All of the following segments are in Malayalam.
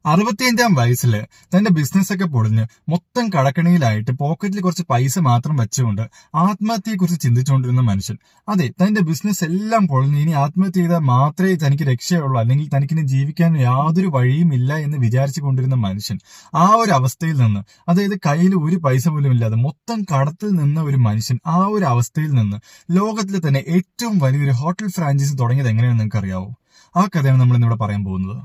65-ാം വയസ്സില് തന്റെ ബിസിനസ് ഒക്കെ പൊളിഞ്ഞ് മൊത്തം കടക്കണിയിലായിട്ട് പോക്കറ്റിൽ കുറച്ച് പൈസ മാത്രം വെച്ചുകൊണ്ട് ആത്മഹത്യയെക്കുറിച്ച് ചിന്തിച്ചുകൊണ്ടിരുന്ന മനുഷ്യൻ. അതെ, തന്റെ ബിസിനസ് എല്ലാം പൊളിഞ്ഞ് ഇനി ആത്മഹത്യ ചെയ്താൽ മാത്രമേ തനിക്ക് രക്ഷയുള്ളൂ, അല്ലെങ്കിൽ തനിക്കിനി ജീവിക്കാൻ യാതൊരു വഴിയും ഇല്ല എന്ന് വിചാരിച്ചു കൊണ്ടിരുന്ന മനുഷ്യൻ ആ ഒരു അവസ്ഥയിൽ നിന്ന്, അതായത് കയ്യിൽ ഒരു പൈസ പോലും ഇല്ലാതെ മൊത്തം കടത്തിൽ നിന്ന ഒരു മനുഷ്യൻ ആ ഒരു അവസ്ഥയിൽ നിന്ന് ലോകത്തിലെ തന്നെ ഏറ്റവും വലിയൊരു ഹോട്ടൽ ഫ്രാഞ്ചൈസി തുടങ്ങിയത് എങ്ങനെയാണെന്ന് നിങ്ങൾക്ക് അറിയാവോ? ആ കഥയാണ് നമ്മൾ ഇന്നിവിടെ പറയാൻ പോകുന്നത്.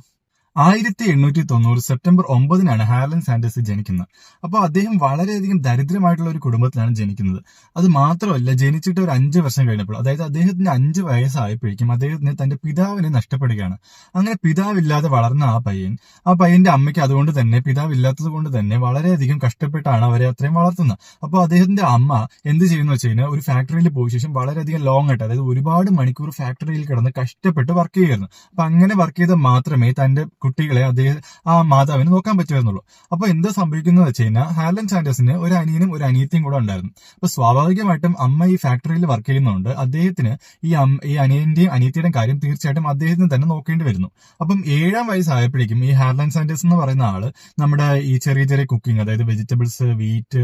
1890 സെപ്റ്റംബർ 9 ഹാർലൻ സാൻഡേഴ്സ് ജനിക്കുന്നത്. അപ്പോൾ അദ്ദേഹം വളരെയധികം ദരിദ്രമായിട്ടുള്ള ഒരു കുടുംബത്തിലാണ് ജനിക്കുന്നത്. അത് മാത്രമല്ല, ജനിച്ചിട്ട് ഒരു 5 വർഷം കഴിഞ്ഞപ്പോൾ, അതായത് അദ്ദേഹത്തിന് 5 വയസ്സായപ്പോഴേക്കും അദ്ദേഹത്തിന് തന്റെ പിതാവിനെ നഷ്ടപ്പെടുകയാണ്. അങ്ങനെ പിതാവില്ലാതെ വളർന്ന ആ പയ്യന്റെ അമ്മയ്ക്ക് അതുകൊണ്ട് തന്നെ, പിതാവില്ലാത്തത് കൊണ്ട് തന്നെ വളരെയധികം കഷ്ടപ്പെട്ടാണ് അവരെ അത്രയും വളർത്തുന്നത്. അപ്പോൾ അദ്ദേഹത്തിന്റെ അമ്മ എന്ത് ചെയ്യുന്നു വെച്ച് കഴിഞ്ഞാൽ, ഒരു ഫാക്ടറിയിൽ പോയ ശേഷം വളരെയധികം ലോങ് ആയിട്ട്, അതായത് ഒരുപാട് മണിക്കൂർ ഫാക്ടറിയിൽ കിടന്ന് കഷ്ടപ്പെട്ട് വർക്ക് ചെയ്യുമായിരുന്നു. അപ്പൊ അങ്ങനെ വർക്ക് ചെയ്താൽ മാത്രമേ തന്റെ കുട്ടികളെ ആ മാതാവിന് നോക്കാൻ പറ്റുമായിരുന്നുള്ളൂ. അപ്പൊ എന്താ സംഭവിക്കുന്നത് വെച്ച് കഴിഞ്ഞാൽ, ഹാർലൻ സാൻഡേഴ്സിന് ഒരു അനിയനും ഒരു അനിയത്തിയും കൂടെ ഉണ്ടായിരുന്നു. അപ്പൊ സ്വാഭാവികമായിട്ടും അമ്മ ഈ ഫാക്ടറിയിൽ വർക്ക് ചെയ്യുന്നതുകൊണ്ട് അദ്ദേഹത്തിന് ഈ അനിയന്റെയും അനിയത്തിയുടെയും കാര്യം തീർച്ചയായിട്ടും അദ്ദേഹത്തിന് തന്നെ നോക്കേണ്ടി വരുന്നു. അപ്പം 7-ാം വയസ്സായപ്പോഴേക്കും ഈ ഹാർലൻ സാൻഡേഴ്സ് എന്ന് പറയുന്ന ആള് നമ്മുടെ ഈ ചെറിയ ചെറിയ കുക്കിംഗ്, അതായത് വെജിറ്റബിൾസ്, വീറ്റ്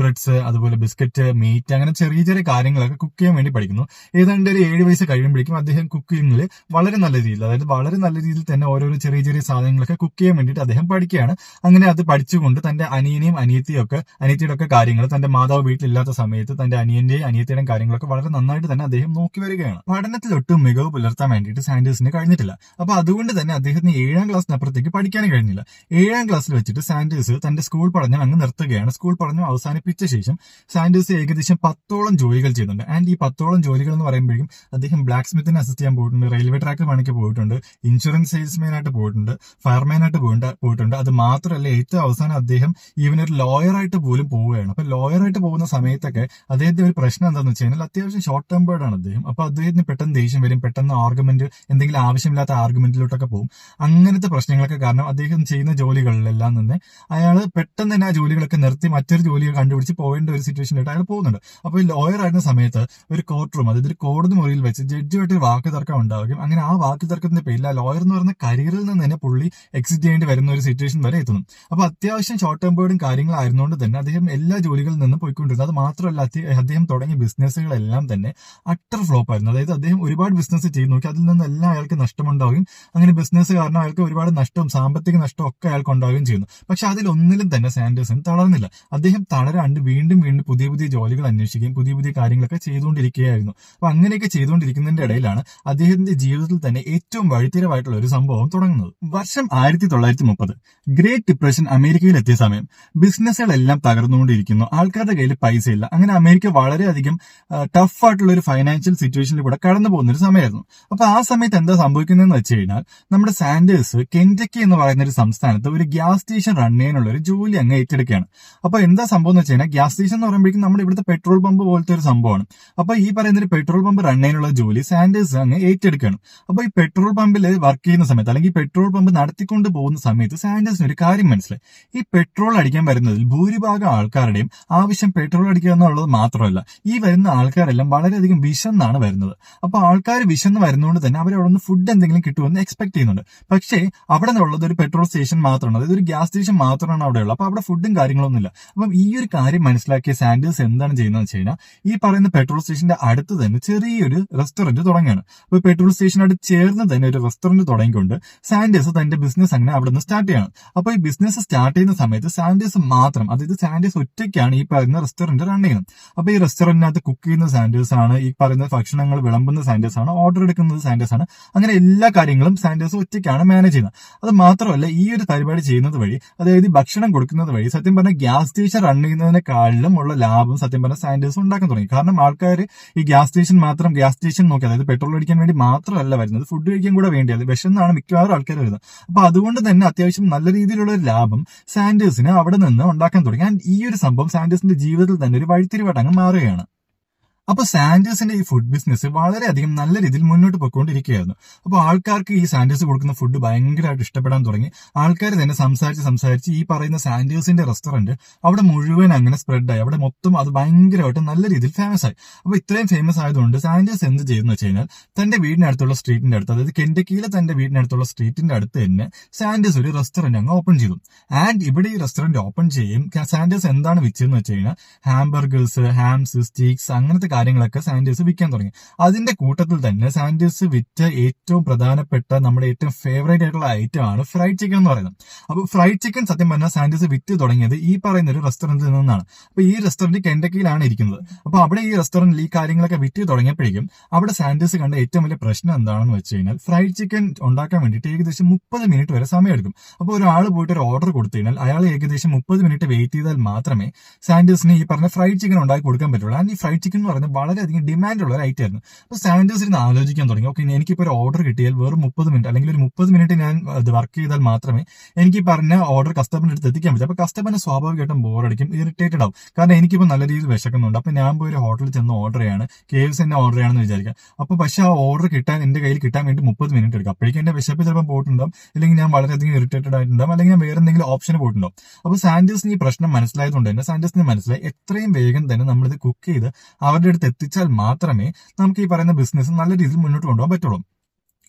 ബ്രെഡ്സ്, അതുപോലെ ബിസ്ക്കറ്റ്, മീറ്റ്, അങ്ങനെ ചെറിയ ചെറിയ കാര്യങ്ങളൊക്കെ കുക്ക് ചെയ്യാൻ വേണ്ടി പഠിക്കുന്നു. ഏതാണ്ട് ഒരു 7 വയസ്സ് കഴിയുമ്പോഴേക്കും അദ്ദേഹം കുക്കിങ്ങിൽ വളരെ നല്ല രീതിയിൽ, അതായത് വളരെ നല്ല രീതിയിൽ തന്നെ ഓരോരോ ചെറിയ ചെറിയ സാധനങ്ങളൊക്കെ കുക്ക് ചെയ്യാൻ വേണ്ടിയിട്ട് അദ്ദേഹം പഠിക്കുകയാണ്. അങ്ങനെ അത് പഠിച്ചുകൊണ്ട് തന്റെ അനിയനെയും അനിയത്തിയുടെ ഒക്കെ കാര്യങ്ങൾ, തന്റെ മാതാവ് വീട്ടിലില്ലാത്ത സമയത്ത് തന്റെ അനിയന്റെയും അനിയത്തിയുടെയും കാര്യങ്ങളൊക്കെ വളരെ നന്നായിട്ട് തന്നെ അദ്ദേഹം നോക്കി വരികയാണ്. പഠനത്തിലൊട്ടും മികവ് പുലർത്താൻ വേണ്ടിയിട്ട് സാൻഡേഴ്സിന് കഴിഞ്ഞിട്ടില്ല. അപ്പൊ അതുകൊണ്ട് തന്നെ അദ്ദേഹത്തിന് 7-ാം ക്ലാസ്സിനപ്പുറത്തേക്ക് പഠിക്കാനും കഴിഞ്ഞില്ല. 7-ാം ക്ലാസ്സിൽ വെച്ചിട്ട് സാൻഡേഴ്സ് തന്റെ സ്കൂൾ പഠനം അങ്ങ് നിർത്തുകയാണ്. സ്കൂൾ പഠനം അവസാനിപ്പിച്ച ശേഷം സാൻഡേഴ്സ് ഏകദേശം 10ഓളം ജോലികൾ ചെയ്യുന്നുണ്ട്. ആൻഡ് ഈ 10ഓളം ജോലികൾ എന്ന് പറയുമ്പോഴേക്കും അദ്ദേഹം ബ്ലാക്ക് സ്മിത്തിനെ അസിസ്റ്റ് ചെയ്യാൻ പോയിട്ടുണ്ട്, റെയിൽവേ ട്രാക്കിൽ പണിക്ക് പോയിട്ടുണ്ട്, ഇൻഷുറൻസ് സെയിൽസ്മാൻ ആയിട്ട് പോയിട്ടുണ്ട്, ഫയർമാനായിട്ട് പോയിട്ടുണ്ട്. അത് മാത്രമല്ല, ഏറ്റവും അവസാനം അദ്ദേഹം ഈവൻ ഒരു ലോയറായിട്ട് പോലും പോവുകയാണ്. അപ്പൊ ലോയറായിട്ട് പോകുന്ന സമയത്തൊക്കെ അദ്ദേഹത്തിന്റെ ഒരു പ്രശ്നം എന്താണെന്ന് വെച്ച് കഴിഞ്ഞാൽ, അത്യാവശ്യം ഷോർട്ട് ടെമ്പേർഡ് ആണ് അദ്ദേഹം. അപ്പൊ അദ്ദേഹത്തിന് പെട്ടെന്ന് ദേഷ്യം വരും, പെട്ടെന്ന് ആർഗ്യുമെന്റ്, എന്തെങ്കിലും ആവശ്യമില്ലാത്ത ആർഗ്യുമെന്റിലോട്ടൊക്കെ പോകും. അങ്ങനത്തെ പ്രശ്നങ്ങളൊക്കെ കാരണം അദ്ദേഹം ചെയ്യുന്ന ജോലികളിലെല്ലാം തന്നെ അയാൾ പെട്ടെന്ന് തന്നെ ആ ജോലികളൊക്കെ നിർത്തി മറ്റൊരു ജോലി കണ്ടുപിടിച്ച് പോകേണ്ട ഒരു സിറ്റുവേഷനിലായിട്ട് അയാൾ പോകുന്നുണ്ട്. അപ്പൊ ഈ ലോയർ ആയിരുന്ന സമയത്ത് ഒരു കോർട്ട് റൂം, അതായത് ഒരു കോടതി മുറിയിൽ വെച്ച് ജഡ്ജുമായിട്ട് ഒരു വാക്ക് തർക്കം ഉണ്ടാവുകയും അങ്ങനെ ആ വാക്ക് തർക്കത്തിന്റെ പേരിൽ ആ ലോയർ എന്ന് പറയുന്ന കരിയറിൽ നിന്ന് തന്നെ പുള്ളി എക്സിറ്റ് ചെയ്യേണ്ടി വരുന്ന ഒരു സിറ്റുവേഷൻ വരെ എത്തുന്നു. അപ്പൊ അത്യാവശ്യം ഷോർട്ട് ടെമ്പേർഡും കാര്യങ്ങളായിരുന്നുകൊണ്ട് തന്നെ അദ്ദേഹം എല്ലാ ജോലികളിൽ നിന്നും പോയിക്കൊണ്ടിരുന്നത്. അത് മാത്രമല്ല, അദ്ദേഹം തുടങ്ങിയ ബിസിനസ്സുകളെല്ലാം തന്നെ അട്ടർ ഫ്ലോപ്പ് ആയിരുന്നു. അതായത് അദ്ദേഹം ഒരുപാട് ബിസിനസ് ചെയ്ത് നോക്കി, അതിൽ നിന്നെല്ലാം അയാൾക്ക് നഷ്ടമുണ്ടാവുകയും അങ്ങനെ ബിസിനസ് കാരണം അയാൾക്ക് ഒരുപാട് നഷ്ടവും സാമ്പത്തിക നഷ്ടവും ഒക്കെ അയാൾക്ക് ഉണ്ടാവുകയും ചെയ്യുന്നു. പക്ഷെ അതിലൊന്നിലും തന്നെ സാൻഡേഴ്സൺ തളർന്നില്ല. അദ്ദേഹം തളരാണ്ട് വീണ്ടും പുതിയ പുതിയ ജോലികൾ അന്വേഷിക്കുകയും പുതിയ പുതിയ കാര്യങ്ങളൊക്കെ ചെയ്തുകൊണ്ടിരിക്കുകയായിരുന്നു. അപ്പൊ അങ്ങനെയൊക്കെ ചെയ്തുകൊണ്ടിരിക്കുന്നതിന്റെ ഇടയിലാണ് അദ്ദേഹത്തിന്റെ ജീവിതത്തിൽ തന്നെ ഏറ്റവും വഴിത്തിരിവായിട്ടുള്ള ഒരു സംഭവം തുടങ്ങുന്നത്. വർഷം 1930, ഗ്രേറ്റ് ഡിപ്രഷൻ അമേരിക്കയിൽ എത്തിയ സമയം. ബിസിനസ്സുകളെല്ലാം തകർന്നുകൊണ്ടിരിക്കുന്നു, ആൾക്കാരുടെ കയ്യിൽ പൈസ ഇല്ല. അങ്ങനെ അമേരിക്ക വളരെയധികം ടഫായിട്ടുള്ള ഒരു ഫൈനാൻഷ്യൽ സിറ്റുവേഷനിൽ കൂടെ കടന്നു പോകുന്ന ഒരു സമയമായിരുന്നു. അപ്പൊ ആ സമയത്ത് എന്താ സംഭവിക്കുന്നതെന്ന് വെച്ച് കഴിഞ്ഞാൽ, നമ്മുടെ സാൻഡേഴ്സ് കെന്റക്കി എന്ന് പറയുന്ന ഒരു സംസ്ഥാനത്ത് ഒരു ഗ്യാസ് സ്റ്റേഷൻ റൺ ചെയ്യാനുള്ള ഒരു ജോലി അങ്ങ് ഏറ്റെടുക്കുകയാണ്. അപ്പൊ എന്താ സംഭവം എന്ന് വെച്ച് കഴിഞ്ഞാൽ, ഗ്യാസ് സ്റ്റേഷൻ എന്ന് പറയുമ്പോഴേക്കും നമ്മുടെ ഇവിടുത്തെ പെട്രോൾ പമ്പ് പോലത്തെ ഒരു സംഭവമാണ്. അപ്പൊ ഈ പറയുന്ന ഒരു പെട്രോൾ പമ്പ് റൺ ചെയ്യാനുള്ള ജോലി സാൻഡേഴ്സ് അങ്ങ് ഏറ്റെടുക്കുകയാണ്. അപ്പൊ ഈ പെട്രോൾ പമ്പിൽ വർക്ക് ചെയ്യുന്ന സമയത്ത്, അല്ലെങ്കിൽ പെട്രോൾ പമ്പ് നടത്തിക്കൊണ്ട് പോകുന്ന സമയത്ത് സാൻഡേഴ്സിന് ഒരു കാര്യം മനസ്സിലായി. ഈ പെട്രോൾ അടിക്കാൻ വരുന്നതിൽ ഭൂരിഭാഗം ആൾക്കാരുടെയും ആവശ്യം പെട്രോൾ അടിക്കുക എന്നുള്ളത് മാത്രമല്ല, ഈ വരുന്ന ആൾക്കാരെല്ലാം വളരെയധികം വിശന്നാണ് വരുന്നത്. അപ്പൊ ആൾക്കാർ വിശന്ന് വരുന്നതുകൊണ്ട് തന്നെ അവരവിടെ നിന്ന് ഫുഡ് എന്തെങ്കിലും കിട്ടുമെന്ന് എക്സ്പെക്ട് ചെയ്യുന്നുണ്ട്. പക്ഷേ അവിടെ നിന്നുള്ളത് ഒരു പെട്രോൾ സ്റ്റേഷൻ മാത്രമാണ്, അതായത് ഒരു ഗ്യാസ് സ്റ്റേഷൻ മാത്രമാണ് അവിടെയുള്ളത്. അപ്പൊ അവിടെ ഫുഡും കാര്യങ്ങളൊന്നുമില്ല. അപ്പം ഈ ഒരു കാര്യം മനസ്സിലാക്കിയ സാൻഡേഴ്സ് എന്താണ് ചെയ്യുന്നത് വെച്ച് കഴിഞ്ഞാൽ, ഈ പറയുന്ന പെട്രോൾ സ്റ്റേഷന്റെ അടുത്ത് തന്നെ ചെറിയൊരു റെസ്റ്റോറന്റ് തുടങ്ങുകയാണ്. അപ്പൊ പെട്രോൾ സ്റ്റേഷനോട് ചേർന്ന് തന്നെ ഒരു റെസ്റ്റോറന്റ് തുടങ്ങിക്കൊണ്ട് സാൻഡേഴ്സ് തന്റെ ബിസിനസ് അങ്ങനെ അവിടെ നിന്ന് സ്റ്റാർട്ട് ചെയ്യണം. അപ്പൊ ഈ ബിസിനസ് സ്റ്റാർട്ട് ചെയ്യുന്ന സമയത്ത് സാൻഡേഴ്സ് മാത്രം, അതായത് സാൻഡേഴ്സ് ഒറ്റയ്ക്കാണ് ഈ പറയുന്ന റെസ്റ്റോറന്റ് റൺ ചെയ്യുന്നത്. അപ്പൊ ഈ റെസ്റ്റോറന്റിനകത്ത് കുക്ക് ചെയ്യുന്ന സാൻഡേഴ്സ് ആണ്, ഈ പറയുന്ന ഭക്ഷണങ്ങൾ വിളമ്പുന്ന സാൻഡേഴ്സ് ആണ്, ഓർഡർ എടുക്കുന്നത് സാൻഡേഴ്സ് ആണ്. അങ്ങനെ എല്ലാ കാര്യങ്ങളും സാൻഡേഴ്സ് ഒറ്റയ്ക്കാണ് മാനേജ് ചെയ്യുന്നത്. അത് മാത്രമല്ല, ഈ ഒരു പരിപാടി ചെയ്യുന്നത് വഴി, അതായത് ഭക്ഷണം കൊടുക്കുന്നത് വഴി സത്യം പറഞ്ഞാൽ ഗ്യാസ് സ്റ്റേഷൻ റൺ ചെയ്യുന്നതിനെക്കാളും ഉള്ള ലാഭം സത്യം പറഞ്ഞാൽ സാൻഡേഴ്സ് ഉണ്ടാക്കാൻ തുടങ്ങി. കാരണം ആൾക്കാർ ഈ ഗ്യാസ് സ്റ്റേഷൻ നോക്കി, അതായത് പെട്രോൾ അടിക്കാൻ വേണ്ടി മാത്രമല്ല വരുന്നത്, ഫുഡ് കഴിക്കാൻ കൂടെ വേണ്ടി, അത് വിശന്നാണ് മിക്കവാറും ആൾക്കാർ വരുന്നത്. അപ്പൊ അതുകൊണ്ട് തന്നെ അത്യാവശ്യം നല്ല രീതിയിലുള്ള ഒരു ലാഭം സാൻഡേഴ്സിന് അവിടെ നിന്ന് ഉണ്ടാക്കാൻ തുടങ്ങി. ആൻഡ് ഈ ഒരു സംഭവം സാൻഡേഴ്സിന്റെ ജീവിതത്തിൽ തന്നെ ഒരു വഴിത്തിരിവായിട്ട് അങ്ങ് മാറുകയാണ്. അപ്പൊ സാൻഡേഴ്സിന്റെ ഈ ഫുഡ് ബിസിനസ് വളരെയധികം നല്ല രീതിയിൽ മുന്നോട്ട് പോയിക്കൊണ്ടിരിക്കുകയായിരുന്നു. അപ്പൊ ആൾക്കാർക്ക് ഈ സാൻഡേഴ്സ് കൊടുക്കുന്ന ഫുഡ് ഭയങ്കരമായിട്ട് ഇഷ്ടപ്പെടാൻ തുടങ്ങി. ആൾക്കാർ തന്നെ സംസാരിച്ച് ഈ പറയുന്ന സാൻഡേഴ്സിന്റെ റെസ്റ്റോറന്റ് അവിടെ മുഴുവൻ അങ്ങനെ സ്പ്രെഡായി. അവിടെ മൊത്തം അത് ഭയങ്കരമായിട്ട് നല്ല രീതിയിൽ ഫേമസ് ആയി. അപ്പൊ ഇത്രയും ഫേമസ് ആയതുകൊണ്ട് സാൻഡേഴ്സ് എന്ത് ചെയ്തെന്ന് വെച്ച് കഴിഞ്ഞാൽ തന്റെ വീടിനടുത്തുള്ള സ്ട്രീറ്റിന്റെ അടുത്ത്, അതായത് കെൻഡക്കിയിലെ തന്റെ വീടിനടുത്തുള്ള സ്ട്രീറ്റിന്റെ അടുത്ത് തന്നെ സാൻഡേഴ്സ് ഒരു റെസ്റ്റോറന്റ് അങ്ങ് ഓപ്പൺ ചെയ്തു. ആൻഡ് ഇവിടെ ഈ റെസ്റ്റോറന്റ് ഓപ്പൺ ചെയ്യും സാൻഡേഴ്സ് എന്താണ് വിറ്റതെന്ന് വെച്ച് കഴിഞ്ഞാൽ ഹാംബർഗേഴ്സ്, ഹാംസ്, സ്റ്റീക്സ് അങ്ങനത്തെ കാര്യങ്ങളൊക്കെ സാൻഡേഴ്സ് വിൽക്കാൻ തുടങ്ങി. അതിന്റെ കൂട്ടത്തിൽ തന്നെ സാൻഡേഴ്സ് വിറ്റ ഏറ്റവും പ്രധാനപ്പെട്ട നമ്മുടെ ഏറ്റവും ഫേവറേറ്റ് ആയിട്ടുള്ള ഐറ്റം ആണ് ഫ്രൈഡ് ചിക്കൻ എന്ന് പറയുന്നത്. അപ്പൊ ഫ്രൈഡ് ചിക്കൻ സത്യം പറഞ്ഞാൽ സാൻഡേഴ്സ് വിറ്റ് തുടങ്ങിയത് ഈ പറയുന്ന ഒരു റെസ്റ്റോറന്റിൽ നിന്നാണ്. അപ്പൊ ഈ റെസ്റ്റോറന്റ് കെൻഡക്കിയിലാണ് ഇരിക്കുന്നത്. അപ്പൊ അവിടെ ഈ റെസ്റ്റോറന്റിൽ ഈ കാര്യങ്ങളൊക്കെ വിറ്റ് തുടങ്ങിയപ്പോഴേക്കും അവിടെ സാൻഡേഴ്സ് കണ്ട ഏറ്റവും വലിയ പ്രശ്നം എന്താണെന്ന് വെച്ച് കഴിഞ്ഞാൽ ഫ്രൈഡ് ചിക്കൻ ഉണ്ടാക്കാൻ വേണ്ടിയിട്ട് ഏകദേശം 30 മിനിറ്റ് വരെ സമയമെടുക്കും. അപ്പോൾ ഒരാൾ പോയിട്ട് ഒരു ഓർഡർ കൊടുത്തു കഴിഞ്ഞാൽ അയാൾ ഏകദേശം 30 മിനിറ്റ് വെയിറ്റ് ചെയ്താൽ മാത്രമേ സാൻഡേഴ്സിന് ഈ പറഞ്ഞ ഫ്രൈഡ് ചിക്കൻ ഉണ്ടാക്കി കൊടുക്കാൻ പറ്റുള്ളൂ. ആൻഡ് ഈ ഫ്രൈഡ് ചിക്കൻ എന്ന് പറയുന്നത് വളരെയധികം ഡിമാൻഡ് ഉള്ള ഒരു ഐറ്റം ആയിരുന്നു. അപ്പോൾ സാൻഡേഴ്സ് ഇരുന്ന് ആലോചിക്കാൻ തുടങ്ങി, ഓക്കെ എനിക്കിപ്പോൾ ഒരു ഓർഡർ കിട്ടിയാൽ വെറും 30 മിനിറ്റ് അല്ലെങ്കിൽ ഒരു 30 മിനിറ്റ് ഞാൻ ഇത് വർക്ക് ചെയ്താൽ മാത്രമേ എനിക്ക് പറഞ്ഞ ഓർഡർ കസ്റ്റമറിന്റെ അടുത്ത് എത്തിക്കാൻ പറ്റും. അപ്പോൾ കസ്റ്റമറിന് സ്വാഭാവികമായിട്ടും ബോറടിക്കും, ഇറിറ്റേറ്റഡ് ആവും. കാരണം എനിക്കിപ്പോൾ നല്ല രീതിയിൽ വിശക്കുന്നുണ്ട്. അപ്പോൾ ഞാൻ പോയി ഒരു ഹോട്ടലിൽ ചെന്ന് ഓർഡർ ചെയ്യാണ്, KFC തന്നെ ഓർഡർ ചെയ്യാണെന്ന് വിചാരിക്കാം. അപ്പോൾ പക്ഷേ ആ ഓർഡർ എന്റെ കയ്യിൽ കിട്ടാൻ വേണ്ടി 30 മിനിറ്റ് എടുക്കും. അപ്പോഴേക്കും എന്റെ വിശപ്പ് ചിലപ്പോൾ പോയിട്ടുണ്ടാവും, അല്ലെങ്കിൽ ഞാൻ വളരെയധികം ഇറിറ്റേറ്റഡ് ആയിട്ടുണ്ടാവും, അല്ലെങ്കിൽ ഞാൻ വേറെ എന്തെങ്കിലും ഓപ്ഷന് പോയിട്ടുണ്ടാവും. അപ്പോൾ സാൻഡേഴ്സിന് ഈ പ്രശ്നം മനസ്സിലായതുകൊണ്ട് തന്നെ സാൻഡേഴ്സിന് മനസ്സിലായി എത്രയും വേഗം തന്നെ നമ്മളിത് കുക്ക് ചെയ്ത് അവരുടെ അടുത്ത് എത്തിച്ചാൽ മാത്രമേ നമുക്ക് ഈ പറയുന്ന ബിസിനസ് നല്ല രീതിയിൽ മുന്നോട്ട് കൊണ്ടുപോകാൻ പറ്റുള്ളൂ.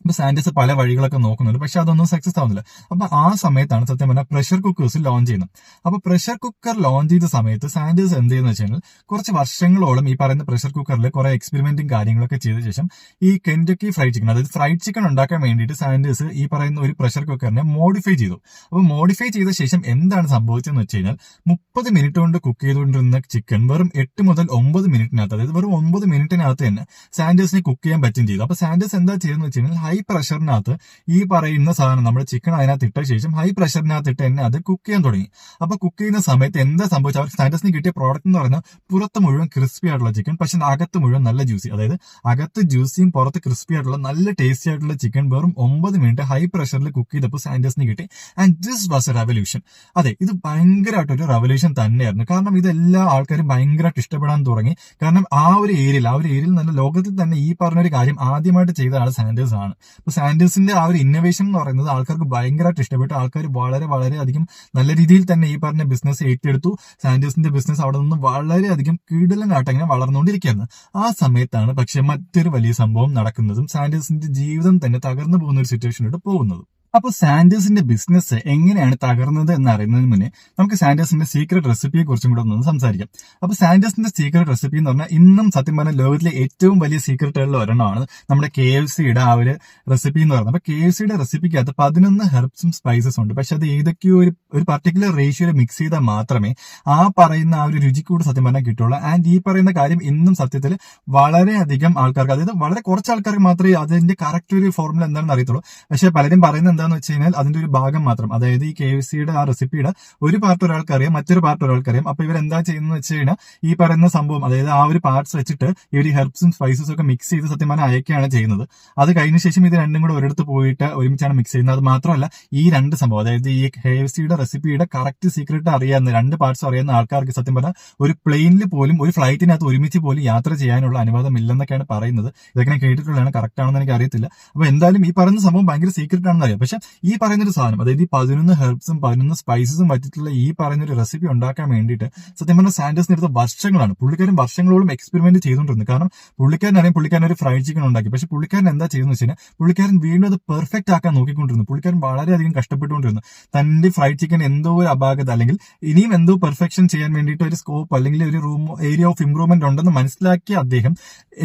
ഇപ്പൊ സാൻഡേഴ്സ് പല വഴികളൊക്കെ നോക്കുന്നുണ്ട്, പക്ഷെ അതൊന്നും സക്സസ് ആവുന്നില്ല. അപ്പൊ ആ സമയത്താണ് സത്യം പറഞ്ഞാൽ പ്രഷർ കുക്കേഴ്സ് ലോഞ്ച് ചെയ്യുന്നത്. അപ്പൊ പ്രഷർ കുക്കർ ലോഞ്ച് ചെയ്ത സമയത്ത് സാൻഡേഴ്സ് എന്ത് ചെയ്യുന്ന വെച്ചാൽ കുറച്ച് വർഷങ്ങളോളം ഈ പറയുന്ന പ്രഷർ കുക്കറിൽ കുറെ എക്സ്പെരിമെന്റും കാര്യങ്ങളൊക്കെ ചെയ്ത ശേഷം ഈ കെൻഡക്കി ഫ്രൈഡ് ചിക്കൻ, അതായത് ഫ്രൈഡ് ചിക്കൻ ഉണ്ടാക്കാൻ വേണ്ടിയിട്ട് സാൻഡേഴ്സ് ഈ പറയുന്ന ഒരു പ്രഷർ കുക്കറിനെ മോഡിഫൈ ചെയ്തു. അപ്പൊ മോഡിഫൈ ചെയ്ത ശേഷം എന്താണ് സംഭവിച്ചതെന്ന് വെച്ച് കഴിഞ്ഞാൽ 30 മിനിറ്റ് കൊണ്ട് കുക്ക് ചെയ്തുകൊണ്ടിരുന്ന ചിക്കൻ വെറും 8 മുതൽ 9 മിനിറ്റിനകത്ത്, അതായത് വെറും 9 മിനിറ്റിനകത്ത് തന്നെ സാൻഡേഴ്സിനെ കുക്ക് ചെയ്യാൻ പറ്റും ചെയ്തു. അപ്പൊ സാൻഡേഴ്സ് എന്താ ചെയ്തെന്ന് വെച്ച് കഴിഞ്ഞാൽ ഹൈ പ്രഷറിനകത്ത് ഈ പറയുന്ന സാധനം നമ്മുടെ ചിക്കൻ അതിനകത്ത് ഇട്ട ശേഷം ഹൈ പ്രഷറിനകത്ത് ഇട്ട് തന്നെ അത് കുക്ക് ചെയ്യാൻ തുടങ്ങി. അപ്പൊ കുക്ക് ചെയ്യുന്ന സമയത്ത് എന്താ സംഭവിച്ചത്, അവർക്ക് സാൻഡേഴ്സിന് കിട്ടിയ പ്രോഡക്റ്റ് എന്ന് പറയുന്നത് പുറത്ത് മുഴുവൻ ക്രിസ്പി ആയിട്ടുള്ള ചിക്കൻ, പക്ഷെ അകത്ത് മുഴുവൻ നല്ല ജ്യൂസി, അതായത് അകത്ത് ജ്യൂസിയും പുറത്ത് ക്രിസ്പി ആയിട്ടുള്ള നല്ല ടേസ്റ്റി ആയിട്ടുള്ള ചിക്കൻ വെറും 9 മിനിറ്റ് ഹൈ പ്രഷറിൽ കുക്ക് ചെയ്തപ്പോൾ സാൻഡേഴ്സിന് കിട്ടി. And this was A revolution. അതെ, ഇത് ഭയങ്കരമായിട്ടൊരു റെവല്യൂഷൻ തന്നെയായിരുന്നു. കാരണം ഇതെല്ലാ ആൾക്കാരും ഭയങ്കരമായിട്ട് ഇഷ്ടപ്പെടാൻ തുടങ്ങി. കാരണം ആ ഒരു ഏരിയയിൽ നല്ല ലോകത്തിൽ തന്നെ ഈ പറഞ്ഞൊരു കാര്യം ആദ്യമായിട്ട് ചെയ്ത ആൾ സാൻഡേഴ്സ് ആണ്. അപ്പൊ സാൻഡേഴ്സിന്റെ ആ ഒരു ഇന്നോവേഷൻ എന്ന് പറയുന്നത് ആൾക്കാർക്ക് ഭയങ്കരമായിട്ട് ഇഷ്ടപ്പെട്ടു. ആൾക്കാർ വളരെ അധികം നല്ല രീതിയിൽ തന്നെ ഈ പറഞ്ഞ ബിസിനസ് ഏറ്റെടുത്തു. സാൻഡേഴ്സിന്റെ ബിസിനസ് അവിടെ നിന്ന് വളരെയധികം കിടിലനായിട്ട് അങ്ങനെ വളർന്നുകൊണ്ടിരിക്കുകയാണ്. ആ സമയത്താണ് പക്ഷെ മറ്റൊരു വലിയ സംഭവം നടക്കുന്നതും സാൻഡേഴ്സിന്റെ ജീവിതം തന്നെ തകർന്നു പോകുന്ന ഒരു സിറ്റുവേഷനിലോട്ട് പോകുന്നതും. അപ്പൊ സാൻഡേഴ്സിന്റെ ബിസിനസ് എങ്ങനെയാണ് തകർന്നത് എന്ന് അറിയുന്നതിന് മുന്നേ നമുക്ക് സാൻഡേഴ്സിന്റെ സീക്രട്ട് റെസിപ്പിയെ കുറിച്ചും കൂടെ ഒന്ന് സംസാരിക്കാം. അപ്പൊ സാൻഡേഴ്സിന്റെ സീക്രട്ട് റെസിപ്പി എന്ന് പറഞ്ഞാൽ ഇന്നും സത്യം പറഞ്ഞാൽ ലോകത്തിലെ ഏറ്റവും വലിയ സീക്രട്ടുകളിൽ ഒരെണ്ണമാണ് നമ്മുടെ KFCയുടെ ആ ഒരു റെസിപ്പി എന്ന് പറയുന്നത്. അപ്പൊ KFCയുടെ റെസിപ്പിക്കകത്ത് 11 ഹെർബ്സും സ്പൈസസ് ഉണ്ട്. പക്ഷെ അത് ഏതൊക്കെയോ ഒരു പർട്ടിക്കുലർ റേഷ്യോയിൽ മിക്സ് ചെയ്താൽ മാത്രമേ ആ പറയുന്ന ആ ഒരു രുചിക്കൂട് സത്യം പറഞ്ഞാൽ കിട്ടുള്ളൂ. ആൻഡ് ഈ പറയുന്ന കാര്യം ഇന്നും സത്യത്തിൽ വളരെയധികം ആൾക്കാർക്ക്, അതായത് വളരെ കുറച്ച് ആൾക്കാർക്ക് മാത്രമേ അതിന്റെ കറക്റ്റ് ഒരു ഫോർമുല എന്താണെന്ന് അറിയത്തുള്ളൂ. പക്ഷെ പലരും പറയുന്നത് എന്താണെന്ന് വെച്ച് കഴിഞ്ഞാൽ അതിന്റെ ഒരു ഭാഗം മാത്രം, അതായത് ഈ KFCയുടെ ആ റെസിപ്പിയുടെ ഒരു പാർട്ട് ഒരാൾക്ക് അറിയാം, മറ്റൊരു പാർട്ട് ഒരാൾക്ക് അറിയാം. അപ്പൊ ഇവരെന്താ ചെയ്യുന്നത് വെച്ച് കഴിഞ്ഞാൽ ഈ പറയുന്ന സംഭവം, അതായത് ആ ഒരു പാർട്സ് വെച്ചിട്ട് ഇവർ ഈ ഹെർബ്സും സ്പൈസസും ഒക്കെ മിക്സ് ചെയ്ത് സത്യം പറഞ്ഞാൽ അയക്കുകയാണ് ചെയ്യുന്നത്. അത് കഴിഞ്ഞ ശേഷം ഇത് രണ്ടും കൂടെ ഒരിടത്ത് പോയിട്ട് ഒരുമിച്ചാണ് മിക്സ് ചെയ്യുന്നത്. അത് മാത്രമല്ല ഈ രണ്ട് സംഭവം, അതായത് ഈ KFCയുടെ റെസിപ്പിയുടെ കറക്റ്റ് സീക്രട്ട് അറിയാവുന്ന രണ്ട് പാർട്സ് അറിയാവുന്ന ആൾക്കാർക്ക് സത്യം പറഞ്ഞാൽ ഒരു പ്ലെയിനിൽ പോലും ഒരു ഫ്ലൈറ്റിനകത്ത് ഒരുമിച്ച് പോലും യാത്ര ചെയ്യാനുള്ള അനുവാദം ഇല്ലെന്നൊക്കെയാണ് പറയുന്നത്. ഇതൊക്കെ ഞാൻ കേട്ടിട്ടുള്ളതാണ്, കറക്റ്റ് ആണെന്ന് എനിക്ക് അറിയത്തില്ല. അപ്പൊ എന്തായാലും ഈ പറയുന്ന സംഭവം ഭയങ്കര സീക്രട്ട് ആണെന്ന് അറിയാം. പക്ഷെ ഈ പറയുന്നൊരു സാധനം, അതായത് ഈ 11 ഹെർബ്സും 11 സ്പൈസസും പറ്റിയിട്ടുള്ള ഈ പറയുന്നൊരു റെസിപ്പി ഉണ്ടാക്കാൻ വേണ്ടിയിട്ട് സത്യം പറഞ്ഞാൽ സാൻഡേഴ്സിന് എടുത്ത വർഷങ്ങളാണ്. പുള്ളിക്കാരൻ വർഷങ്ങളോളം എക്സ്പെരിമെന്റ് ചെയ്തുകൊണ്ടിരുന്നത്. കാരണം പുള്ളിക്കാരൻ ഒരു ഫ്രൈഡ് ചിക്കൻ ഉണ്ടാക്കി. പക്ഷെ പുള്ളിക്കാരൻ എന്താ ചെയ്യുന്നത് വെച്ചാൽ പുള്ളിക്കാരൻ വീണ്ടും അത് പെർഫെക്റ്റ് ആക്കാൻ നോക്കിക്കൊണ്ടിരുന്നു. പുള്ളിക്കാരൻ വളരെയധികം കഷ്ടപ്പെട്ടുകൊണ്ടിരുന്നു. തന്റെ ഫ്രൈഡ് ചിക്കൻ എന്തോ ഒരു അപാകത അല്ലെങ്കിൽ ഇനിയും എന്തോ പെർഫെക്ഷൻ ചെയ്യാൻ വേണ്ടിയിട്ട് ഒരു സ്കോപ്പ് അല്ലെങ്കിൽ ഒരു ഏരിയ ഓഫ് ഇംപ്രൂവ്മെന്റ് ഉണ്ടെന്ന് മനസ്സിലാക്കിയ അദ്ദേഹം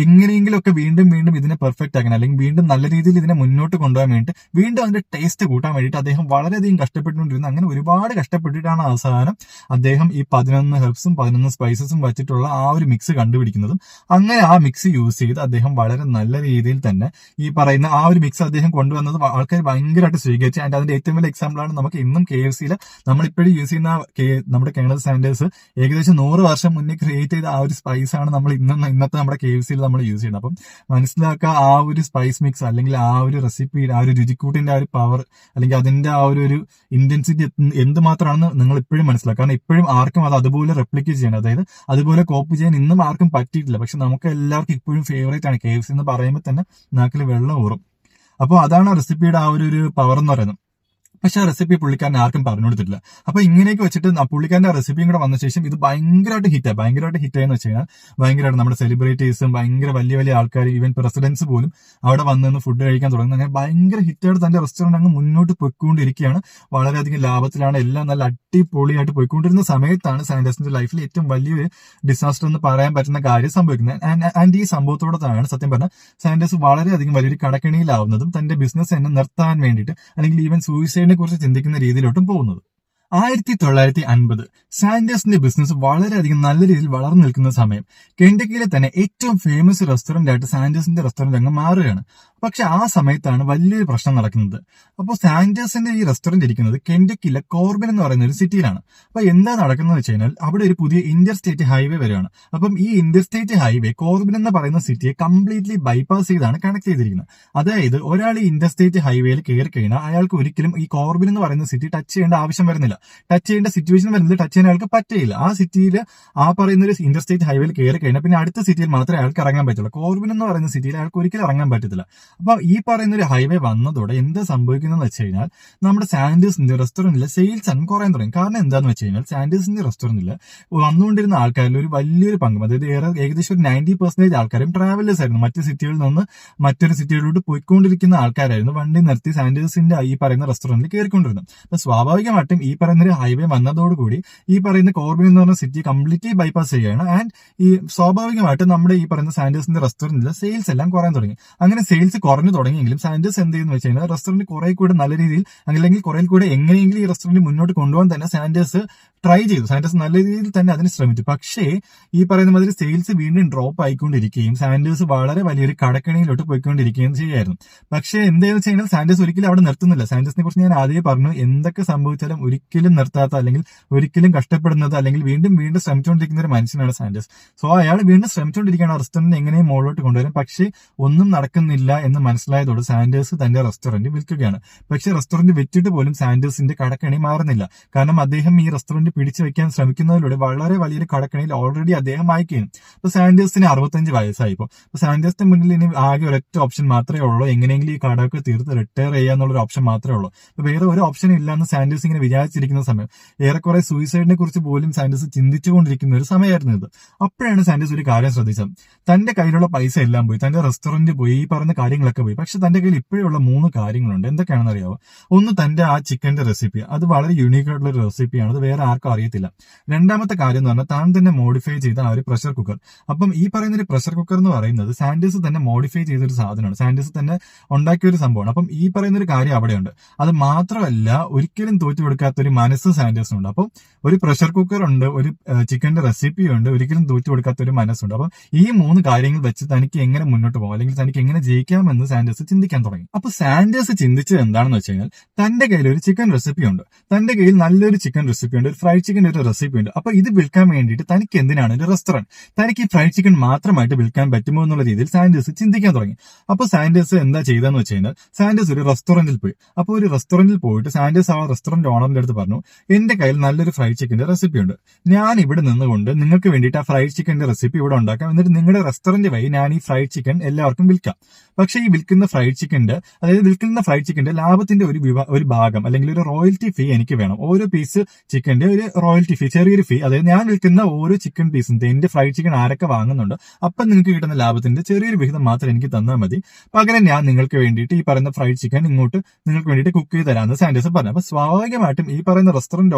എങ്ങനെയെങ്കിലും ഒക്കെ വീണ്ടും ഇതിനെ പെർഫെക്റ്റ് ആക്കണം, അല്ലെങ്കിൽ വീണ്ടും നല്ല രീതിയിൽ ഇതിനെ മുന്നോട്ട് കൊണ്ടുപോകാൻ വേണ്ടിയിട്ട് വീണ്ടും അതിന്റെ ടേസ്റ്റ് കൂട്ടാൻ വേണ്ടിയിട്ട് അദ്ദേഹം വളരെയധികം കഷ്ടപ്പെട്ടുകൊണ്ടിരുന്നു. അങ്ങനെ ഒരുപാട് കഷ്ടപ്പെട്ടിട്ടാണ് അവസാനം അദ്ദേഹം ഈ 11 ഹെർബ്സും 11 സ്പൈസസും വെച്ചിട്ടുള്ള ആ ഒരു മിക്സ് കണ്ടുപിടിക്കുന്നതും. അങ്ങനെ ആ മിക്സ് യൂസ് ചെയ്ത് അദ്ദേഹം വളരെ നല്ല രീതിയിൽ തന്നെ ഈ പറയുന്ന ആ ഒരു മിക്സ് അദ്ദേഹം കൊണ്ടുവന്നത് ആൾക്കാർ ഭയങ്കരമായിട്ട് സ്വീകരിച്ചു. ആൻഡ് അതിന്റെ ഏറ്റവും വലിയ എക്സാമ്പിൾ ആണ് നമുക്ക് ഇന്നും KFCയിൽ നമ്മളിപ്പോഴും യൂസ് ചെയ്യുന്ന നമ്മുടെ കേണൽ സാൻഡേഴ്സ് ഏകദേശം 100 വർഷം മുന്നേ ക്രിയേറ്റ് ചെയ്ത ആ ഒരു സ്പൈസ് ആണ് നമ്മൾ ഇന്നത്തെ നമ്മുടെ KFCയിൽ നമ്മൾ യൂസ് ചെയ്യുന്നത്. അപ്പം മനസ്സിലാക്കുക, ആ ഒരു സ്പൈസ് മിക്സ് അല്ലെങ്കിൽ ആ ഒരു റെസിപ്പിയുടെ ആ ഒരു രുചിക്കൂട്ടിന്റെ ആ ഒരു പവർ പവർ അല്ലെങ്കിൽ അതിന്റെ ആ ഒരു ഇന്റൻസിറ്റി എന്തുമാത്രമാണെന്ന് നിങ്ങൾ ഇപ്പോഴും മനസ്സിലാക്കുക. കാരണം ഇപ്പോഴും ആർക്കും അത് അതുപോലെ റെപ്ലിക്കേറ്റ് ചെയ്യണം, അതായത് അതുപോലെ കോപ്പി ചെയ്യാൻ ഇന്നും ആർക്കും പറ്റിയിട്ടില്ല. പക്ഷെ നമുക്ക് എല്ലാവർക്കും ഇപ്പോഴും ഫേവറേറ്റ് ആണ് KFC എന്ന് പറയുമ്പോൾ തന്നെ നാക്കിൽ വെള്ളം ഊറും. അപ്പോൾ അതാണ് ആ റെസിപ്പിയുടെ ആ ഒരു പവർ എന്ന് പറയുന്നത്. പക്ഷെ ആ റെസിപ്പി പുള്ളിക്കാരൻ ആർക്കും പറഞ്ഞു കൊടുത്തിട്ടില്ല. അപ്പൊ ഇങ്ങനെയൊക്കെ വെച്ചിട്ട് പുള്ളിക്കാരന്റെ റെസിപ്പിയും കൂടെ വന്ന ശേഷം ഇത് ഭയങ്കരമായിട്ട് ഹിറ്റായെന്ന് വെച്ച് കഴിഞ്ഞാൽ ഭയങ്കരമായിട്ട് നമ്മുടെ സെലിബ്രിറ്റീസും ഭയങ്കര വലിയ വലിയ ആൾക്കാർ, ഈവൻ പ്രസിഡന്റ്സ് പോലും അവിടെ വന്ന് ഫുഡ് കഴിക്കാൻ തുടങ്ങുന്നത്. അങ്ങനെ ഭയങ്കര ഹിറ്റായിട്ട് തന്റെ റെസ്റ്റോറന്റ് അങ്ങ് മുന്നോട്ട് പോയിക്കൊണ്ടിരിക്കുകയാണ്. വളരെയധികം ലാഭത്തിലാണ്, എല്ലാം നല്ല അടിപൊളിയായിട്ട് പോയിക്കൊണ്ടിരുന്ന സമയത്താണ് സാൻഡേഴ്സിന്റെ ലൈഫിൽ ഏറ്റവും വലിയൊരു ഡിസാസ്റ്റർ എന്ന് പറയാൻ പറ്റുന്ന കാര്യം സംഭവിക്കുന്നത്. ആൻഡ് ഈ സംഭവത്തോടൊത്താണ് സത്യം പറഞ്ഞാൽ സാൻഡേഴ്സ് വളരെയധികം വലിയൊരു കടക്കെണിയിലാവുന്നതും തന്റെ ബിസിനസ് തന്നെ നിർത്താൻ വേണ്ടിയിട്ട് അല്ലെങ്കിൽ ഈവൻ സൂയിസൈഡിനെ കുറിച്ച് ചിന്തിക്കുന്ന രീതിയിലോട്ടും പോകുന്നത്. 1950 സാൻഡേഴ്സിന്റെ ബിസിനസ് വളരെയധികം നല്ല രീതിയിൽ വളർന്നു നിൽക്കുന്ന സമയം. കെൻഡക്കിയിലെ തന്നെ ഏറ്റവും ഫേമസ് റെസ്റ്റോറന്റ് ആയിട്ട് സാൻഡേഴ്സിന്റെ റെസ്റ്റോറന്റ് അങ്ങ് മാറുകയാണ്. പക്ഷെ ആ സമയത്താണ് വലിയൊരു പ്രശ്നം നടക്കുന്നത്. അപ്പോൾ സാൻഡേഴ്സിന്റെ ഈ റെസ്റ്റോറന്റ് ഇരിക്കുന്നത് കെൻഡക്കിയിലെ കോർബിൻ എന്ന് പറയുന്ന ഒരു സിറ്റിയിലാണ്. അപ്പൊ എന്താ നടക്കുന്നത് വെച്ച് കഴിഞ്ഞാൽ അവിടെ ഒരു പുതിയ ഇന്റർ സ്റ്റേറ്റ് ഹൈവേ വരികയാണ്. അപ്പം ഈ ഇന്റർ സ്റ്റേറ്റ് ഹൈവേ കോർബിൻ എന്ന് പറയുന്ന സിറ്റിയെ കംപ്ലീറ്റ്ലി ബൈപ്പാസ് ചെയ്താണ് കണക്ട് ചെയ്തിരിക്കുന്നത്. അതായത് ഒരാൾ ഈ ഇന്റർ സ്റ്റേറ്റ് ഹൈവേയിൽ കയറി കഴിഞ്ഞാൽ അയാൾക്ക് ഒരിക്കലും ഈ കോർബിൻ എന്ന് പറയുന്ന സിറ്റി ടച്ച് ചെയ്യേണ്ട ആവശ്യം വരുന്നില്ല, ടച്ച് ചെയ്യേണ്ട സിറ്റുവേഷൻ വരുന്നത്, ടച്ച് ചെയ്യാൻ അയാൾക്ക് പറ്റില്ല. ആ സിറ്റിയിൽ ആ പറയുന്ന ഒരു ഇന്റർ സ്റ്റേറ്റ് ഹൈവേയിൽ കയറി കഴിഞ്ഞാൽ പിന്നെ അടുത്ത സിറ്റിയിൽ മാത്രമേ അയാൾക്ക് ഇറങ്ങാൻ പറ്റുള്ളൂ. കോർബിൻ എന്ന് പറയുന്ന സിറ്റിയിൽ അയാൾക്ക് ഒരിക്കലും ഇറങ്ങാൻ പറ്റത്തില്ല. അപ്പൊ ഈ പറയുന്ന ഒരു ഹൈവേ വന്നതോടെ എന്താ സംഭവിക്കുന്നതെന്ന് വെച്ച് കഴിഞ്ഞാൽ നമ്മുടെ സാൻഡേഴ്സിന്റെ റെസ്റ്റോറന്റിലെ സെയിൽസ് ആണ് കുറയാൻ തുടങ്ങി. കാരണം എന്താന്ന് വെച്ച് കഴിഞ്ഞാൽ സാൻഡേഴ്സിന്റെ റെസ്റ്റോറന്റിൽ വന്നുകൊണ്ടിരുന്ന ആൾക്കാരിൽ ഒരു വലിയൊരു പങ്കും, അതായത് ഏകദേശം ഒരു 90% ആൾക്കാരും ട്രാവലേഴ്സ് ആയിരുന്നു. മറ്റു സിറ്റികളിൽ നിന്ന് മറ്റൊരു സിറ്റികളിലോട്ട് പോയിക്കൊണ്ടിരിക്കുന്ന ആൾക്കാരായിരുന്നു വണ്ടി നിർത്തി സാൻഡേഴ്സിന്റെ ഈ പറയുന്ന റെസ്റ്റോറന്റിൽ കയറിക്കൊണ്ടിരുന്നത്. അപ്പൊ സ്വാഭാവികമായിട്ടും ഈ പറയുന്ന ഒരു ഹൈവേ വന്നതോടുകൂടി ഈ പറയുന്ന കോർബിൻ എന്ന് പറഞ്ഞ സിറ്റി കംപ്ലീറ്റ്ലി ബൈപ്പാസ് ചെയ്യുകയാണ്. ആൻഡ് ഈ സ്വാഭാവികമായിട്ടും നമ്മുടെ ഈ പറയുന്ന സാൻഡേഴ്സിന്റെ റെസ്റ്റോറന്റിലെ സെയിൽസ് എല്ലാം കുറയാൻ തുടങ്ങി. അങ്ങനെ സെയിൽസ് കുറഞ്ഞു തുടങ്ങിയെങ്കിലും സാൻഡേഴ്സ് എന്ത് ചെയ്യുന്നു വെച്ച് കഴിഞ്ഞാൽ റെസ്റ്റോറന്റ് കുറെ കൂടെ നല്ല രീതിയിൽ അല്ലെങ്കിൽ കുറെ കൂടെ എങ്ങനെയെങ്കിലും ഈ റെസ്റ്റോറന്റ് മുന്നോട്ട് കൊണ്ടുപോകാൻ തന്നെ സാൻഡേഴ്സ് ട്രൈ ചെയ്തു. സാൻഡേഴ്സ് നല്ല രീതിയിൽ തന്നെ അതിന് ശ്രമിച്ചു. പക്ഷേ ഈ പറയുന്ന മാതിരി സെയിൽസ് വീണ്ടും ഡ്രോപ്പ് ആയിക്കൊണ്ടിരിക്കുകയും സാൻഡേഴ്സ് വളരെ വലിയൊരു കടക്കണിയിലോട്ട് പോയിക്കൊണ്ടിരിക്കുകയും ചെയ്യായിരുന്നു. പക്ഷേ എന്താണെന്ന് വെച്ച് കഴിഞ്ഞാൽ സാൻഡേഴ്സ് ഒരിക്കലും അവിടെ നിർത്തുന്നില്ല. സാൻഡേഴ്സിനെ കുറിച്ച് ഞാൻ ആദ്യമേ പറഞ്ഞു, എന്തൊക്കെ സംഭവിച്ചാലും ഒരിക്കലും നിർത്താത്ത അല്ലെങ്കിൽ ഒരിക്കലും കഷ്ടപ്പെടുന്നത് അല്ലെങ്കിൽ വീണ്ടും വീണ്ടും ശ്രമിച്ചുകൊണ്ടിരിക്കുന്ന ഒരു മനുഷ്യനാണ് സാൻഡേഴ്സ്. സോ അയാൾ വീണ്ടും ശ്രമിച്ചുകൊണ്ടിരിക്കുകയാണ് ആ റെസ്റ്റോറന്റ് എങ്ങനെയും മുകളിലോട്ട് കൊണ്ടുവരാൻ. പക്ഷേ ഒന്നും നടക്കുന്നില്ല എന്ന് മനസ്സിലായതോടെ സാൻഡേഴ്സ് തന്റെ റെസ്റ്റോറന്റ് വിൽക്കുകയാണ്. പക്ഷേ റെസ്റ്റോറന്റ് വെച്ചിട്ട് പോലും സാൻഡേഴ്സിന്റെ കടക്കണി മാറുന്നില്ല. കാരണം അദ്ദേഹം ഈ റെസ്റ്റോറന്റ് പിടിച്ചു വെക്കാൻ ശ്രമിക്കുന്നതിലൂടെ വളരെ വലിയൊരു കടക്കണിയിൽ ഓൾറെഡി അദ്ദേഹം ആയിക്കുകയും. അപ്പൊ സാൻഡേഴ്സിന് 65 വയസ്സായിപ്പോ. അപ്പൊ സാൻഡേഴ്സിന്റെ മുന്നിൽ ഇനി ആകെ ഒരൊറ്റ ഓപ്ഷൻ മാത്രമേ ഉള്ളൂ, എങ്ങനെയെങ്കിലും ഈ കടമൊക്കെ തീർത്ത് റിട്ടയർ ചെയ്യാന്നുള്ളൊരു ഓപ്ഷൻ മാത്രമേ ഉള്ളൂ. വേറെ ഒരു ഓപ്ഷൻ ഇല്ലാന്ന് സാൻഡേഴ്സ് ഇങ്ങനെ വിചാരിച്ചിരിക്കുന്ന സമയം, ഏറെക്കുറെ സൂയിസൈഡിനെ കുറിച്ച് പോലും സാൻഡേഴ്സ് ചിന്തിച്ചുകൊണ്ടിരിക്കുന്ന ഒരു സമയമായിരുന്നു ഇത്. അപ്പോഴാണ് സാൻഡേഴ്സ് ഒരു കാര്യം ശ്രദ്ധിച്ചത്. തന്റെ കയ്യിലുള്ള പൈസ എല്ലാം പോയി, തന്റെ റെസ്റ്റോറന്റ് പോയി, ഈ പറഞ്ഞ കാര്യങ്ങളൊക്കെ പോയി. പക്ഷെ തന്റെ കയ്യിൽ ഇപ്പോഴുള്ള 3 കാര്യങ്ങളുണ്ട്. എന്തൊക്കെയാണെന്ന് അറിയാവോ? ഒന്ന്, തന്റെ ആ ചിക്കന്റെ റെസിപ്പി, അത് വളരെ യൂണീക്ക് ആയിട്ടുള്ള ഒരു റെസിപ്പിയാണ്, അത് വേറെ ആർക്കും അറിയത്തില്ല. രണ്ടാമത്തെ കാര്യം എന്ന് പറഞ്ഞാൽ താൻ തന്നെ മോഡിഫൈ ചെയ്ത ആ ഒരു പ്രഷർ കുക്കർ. അപ്പം ഈ പറയുന്ന ഒരു പ്രഷർ കുക്കർ എന്ന് പറയുന്നത് സാൻഡേഴ്സ് തന്നെ മോഡിഫൈ ചെയ്തൊരു സാധനമാണ്, സാൻഡേഴ്സ് തന്നെ ഉണ്ടാക്കിയ ഒരു സംഭവമാണ്. അപ്പം ഈ പറയുന്ന ഒരു കാര്യം അവിടെയുണ്ട്. അത് മാത്രമല്ല, ഒരിക്കലും തോറ്റു കൊടുക്കാത്ത ഒരു മനസ്സ് സാൻഡേഴ്സിനുണ്ട്. അപ്പം ഒരു പ്രഷർ കുക്കർ ഉണ്ട്, ഒരു ചിക്കന്റെ റെസിപ്പി ഉണ്ട്, ഒരിക്കലും തോറ്റു കൊടുക്കാത്ത ഒരു മനസ്സുണ്ട്. അപ്പം ഈ 3 കാര്യങ്ങൾ വെച്ച് തനിക്ക് എങ്ങനെ മുന്നോട്ട് പോകാം അല്ലെങ്കിൽ തനിക്ക് എങ്ങനെ ജയിക്കാമെന്ന് സാൻഡേഴ്സ് ചിന്തിക്കാൻ തുടങ്ങി. അപ്പൊ സാൻഡേഴ്സ് ചിന്തിച്ചത് എന്താണെന്ന് വെച്ച് കഴിഞ്ഞാൽ, തന്റെ കയ്യിൽ ഒരു ചിക്കൻ റെസിപ്പി ഉണ്ട്, തന്റെ കയ്യിൽ നല്ലൊരു ചിക്കൻ റെസിപ്പി ഉണ്ട്, ഒരു ഫ്രൈഡ് ചിക്കൻ ഒരു റെസിപ്പി ഉണ്ട്. അപ്പൊ ഇത് വിൽക്കാൻ വേണ്ടിയിട്ട് തനിക്ക് എന്തിനാണ് ഒരു റെസ്റ്റോറന്റ്, തനിക്ക് ഈ ഫ്രൈഡ് ചിക്കൻ മാത്രമായിട്ട് വിൽക്കാൻ പറ്റുമോ എന്നുള്ള രീതിയിൽ സാൻഡേഴ്സ് ചിന്തിക്കാൻ തുടങ്ങി. അപ്പൊ സാൻഡേഴ്സ് എന്താ ചെയ്തതെന്ന് വെച്ച് കഴിഞ്ഞാൽ, സാൻഡേഴ്സ് ഒരു റെസ്റ്റോറന്റിൽ പോയി. അപ്പോൾ ഒരു റെസ്റ്റോറന്റിൽ പോയിട്ട് സാൻഡേഴ്സ് ആ റെസ്റ്റോറന്റ് ഓണറിന്റെ അടുത്ത് പറഞ്ഞു, എന്റെ കയ്യിൽ നല്ലൊരു ഫ്രൈഡ് ചിക്കന്റെ റെസിപ്പി ഉണ്ട്, ഞാൻ ഇവിടെ നിന്നുകൊണ്ട് നിങ്ങൾക്ക് വേണ്ടിയിട്ട് ആ ഫ്രൈഡ് ചിക്കന്റെ റെസിപ്പി ഇവിടെ ഉണ്ടാക്കാം, എന്നിട്ട് നിങ്ങളുടെ റെസ്റ്റോറന്റ് വഴി ഞാൻ ഈ ഫ്രൈഡ് ചിക്കൻ എല്ലാവർക്കും വിൽക്കാം. പക്ഷേ ഈ വിൽക്കുന്ന ഫ്രൈഡ് ചിക്കന്റെ ലാഭത്തിന്റെ ഒരു ഭാഗം അല്ലെങ്കിൽ ഒരു റോയൽറ്റി ഫീ എനിക്ക് വേണം. ഓരോ പീസ് ചിക്കന്റെ ഒരു റോയൽറ്റി ഫീ, ചെറിയൊരു ഫീ, അതായത് ഞാൻ വിൽക്കുന്ന ഓരോ ചിക്കൻ പീസിന്റെ എന്റെ ഫ്രൈഡ് ചിക്കൻ ആരൊക്കെ വാങ്ങുന്നുണ്ട് അപ്പം നിങ്ങൾക്ക് കിട്ടുന്ന ലാഭത്തിന്റെ ചെറിയൊരു വിഹിതം മാത്രം എനിക്ക് തന്നാൽ മതി, പകരം ഞാൻ നിങ്ങൾക്ക് വേണ്ടിയിട്ട് ഈ പറയുന്ന ഫ്രൈഡ് ചിക്കൻ ഇങ്ങോട്ട് നിങ്ങൾക്ക് വേണ്ടിയിട്ട് കുക്ക് ചെയ്ത് തരാമെന്ന് സാൻഡേഴ്സ് പറഞ്ഞു. അപ്പൊ സ്വാഭാവികമായിട്ടും ഈ പറയുന്ന റെസ്റ്റോറന്റ്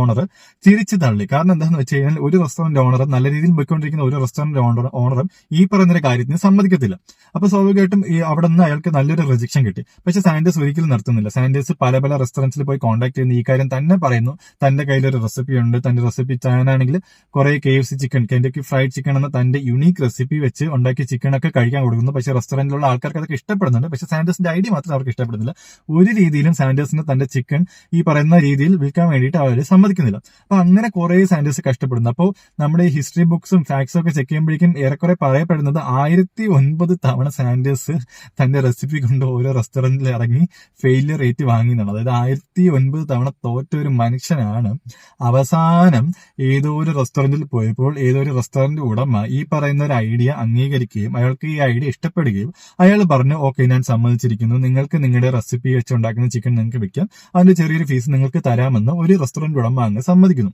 ഓണർ തിരിച്ചു തള്ളി. കാരണം എന്താണെന്ന് വെച്ച് കഴിഞ്ഞാൽ, ഒരു റെസ്റ്റോറന്റ് ഓണർ, നല്ല രീതിയിൽ പോയിക്കൊണ്ടിരിക്കുന്ന ഒരു റെസ്റ്റോറന്റ് ഓണറും ഈ പറയുന്ന കാര്യത്തിന് സമ്മതിക്കത്തില്ല. അപ്പൊ സ്വാഭാവികമായിട്ടും അവിടെ നിന്ന് അയാൾക്ക് നല്ലൊരു റിജക്ഷൻ കിട്ടി. പക്ഷെ സാൻഡേഴ്സ് ഒരിക്കലും നിർത്തുന്നില്ല. സാൻഡേഴ്സ് പല റെസ്റ്റോറൻറ്റ്സിൽ പോയി കോൺടാക്ട് ചെയ്യുന്ന ഈ കാര്യം തന്നെ പറയുന്നു, തന്റെ കയ്യിൽ ഒരു റെസിപ്പി ഉണ്ട്. തന്റെ റെസിപ്പി താനാണെങ്കിൽ കുറെ KFC chicken, Kentucky fried chicken എന്ന തന്റെ യുണീക്ക് റെസിപ്പി വെച്ച് ഉണ്ടാക്കിയ ചിക്കൻ ഒക്കെ കഴിക്കാൻ കൊടുക്കുന്നു. പക്ഷെ റെസ്റ്റോറന്റിലുള്ള ആൾക്കാർക്ക് അതൊക്കെ ഇഷ്ടപ്പെടുന്നുണ്ട്. പക്ഷെ സാൻഡേഴ്സിന്റെ ഐഡിയ മാത്രം അവർക്ക് ഇഷ്ടപ്പെടുന്നില്ല. ഒരു രീതിയിലും സാൻഡേഴ്സിന് തന്റെ ചിക്കൻ ഈ പറയുന്ന രീതിയിൽ വിൽക്കാൻ വേണ്ടിയിട്ട് അവർ സമ്മതിക്കുന്നില്ല. അപ്പൊ അങ്ങനെ കുറെ സാൻഡേഴ്സ് കഷ്ടപ്പെടുന്നു. അപ്പോൾ നമ്മുടെ ഹിസ്റ്ററി ബുക്സും ഫാക്ട്സും ഒക്കെ ചെക്ക് ചെയ്യുമ്പോഴേക്കും ഏറെക്കുറെ പറയപ്പെടുന്നത് 1009 തവണ സാൻഡേഴ്സ് തന്റെ റെസിപ്പി കൊണ്ട് ഓരോ റെസ്റ്റോറന്റിൽ ഇറങ്ങി ഫെയിലിയർ റേറ്റ് വാങ്ങിയെന്നാണ്. അതായത് 1009 തവണ തോറ്റ ഒരു മനുഷ്യനാണ് അവസാനം ഏതോ ഒരു റെസ്റ്റോറന്റിൽ പോയപ്പോൾ ഏതോ ഒരു റെസ്റ്റോറന്റ് ഉടമ ഈ പറയുന്ന ഒരു ഐഡിയ അംഗീകരിക്കുകയും അയാൾക്ക് ഈ ഐഡിയ ഇഷ്ടപ്പെടുകയും അയാൾ പറഞ്ഞു, ഓക്കെ ഞാൻ സമ്മതിച്ചിരിക്കുന്നു, നിങ്ങൾക്ക് നിങ്ങളുടെ റെസിപ്പി വെച്ച് ഉണ്ടാക്കുന്ന ചിക്കൻ നിങ്ങൾക്ക് വിൽക്കാം, അതിന്റെ ചെറിയൊരു ഫീസ് നിങ്ങൾക്ക് തരാമെന്ന് ഒരു റെസ്റ്റോറന്റ് ഉടമ അങ്ങ് സമ്മതിക്കുന്നു.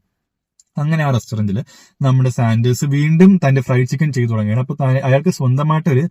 അങ്ങനെ ആ റെസ്റ്റോറന്റിൽ നമ്മുടെ സാൻഡേഴ്സ് വീണ്ടും തന്റെ ഫ്രൈഡ് ചിക്കൻ ചെയ്തു തുടങ്ങിയാണ്. അപ്പൊ അയാൾക്ക് സ്വന്തമായിട്ടൊരു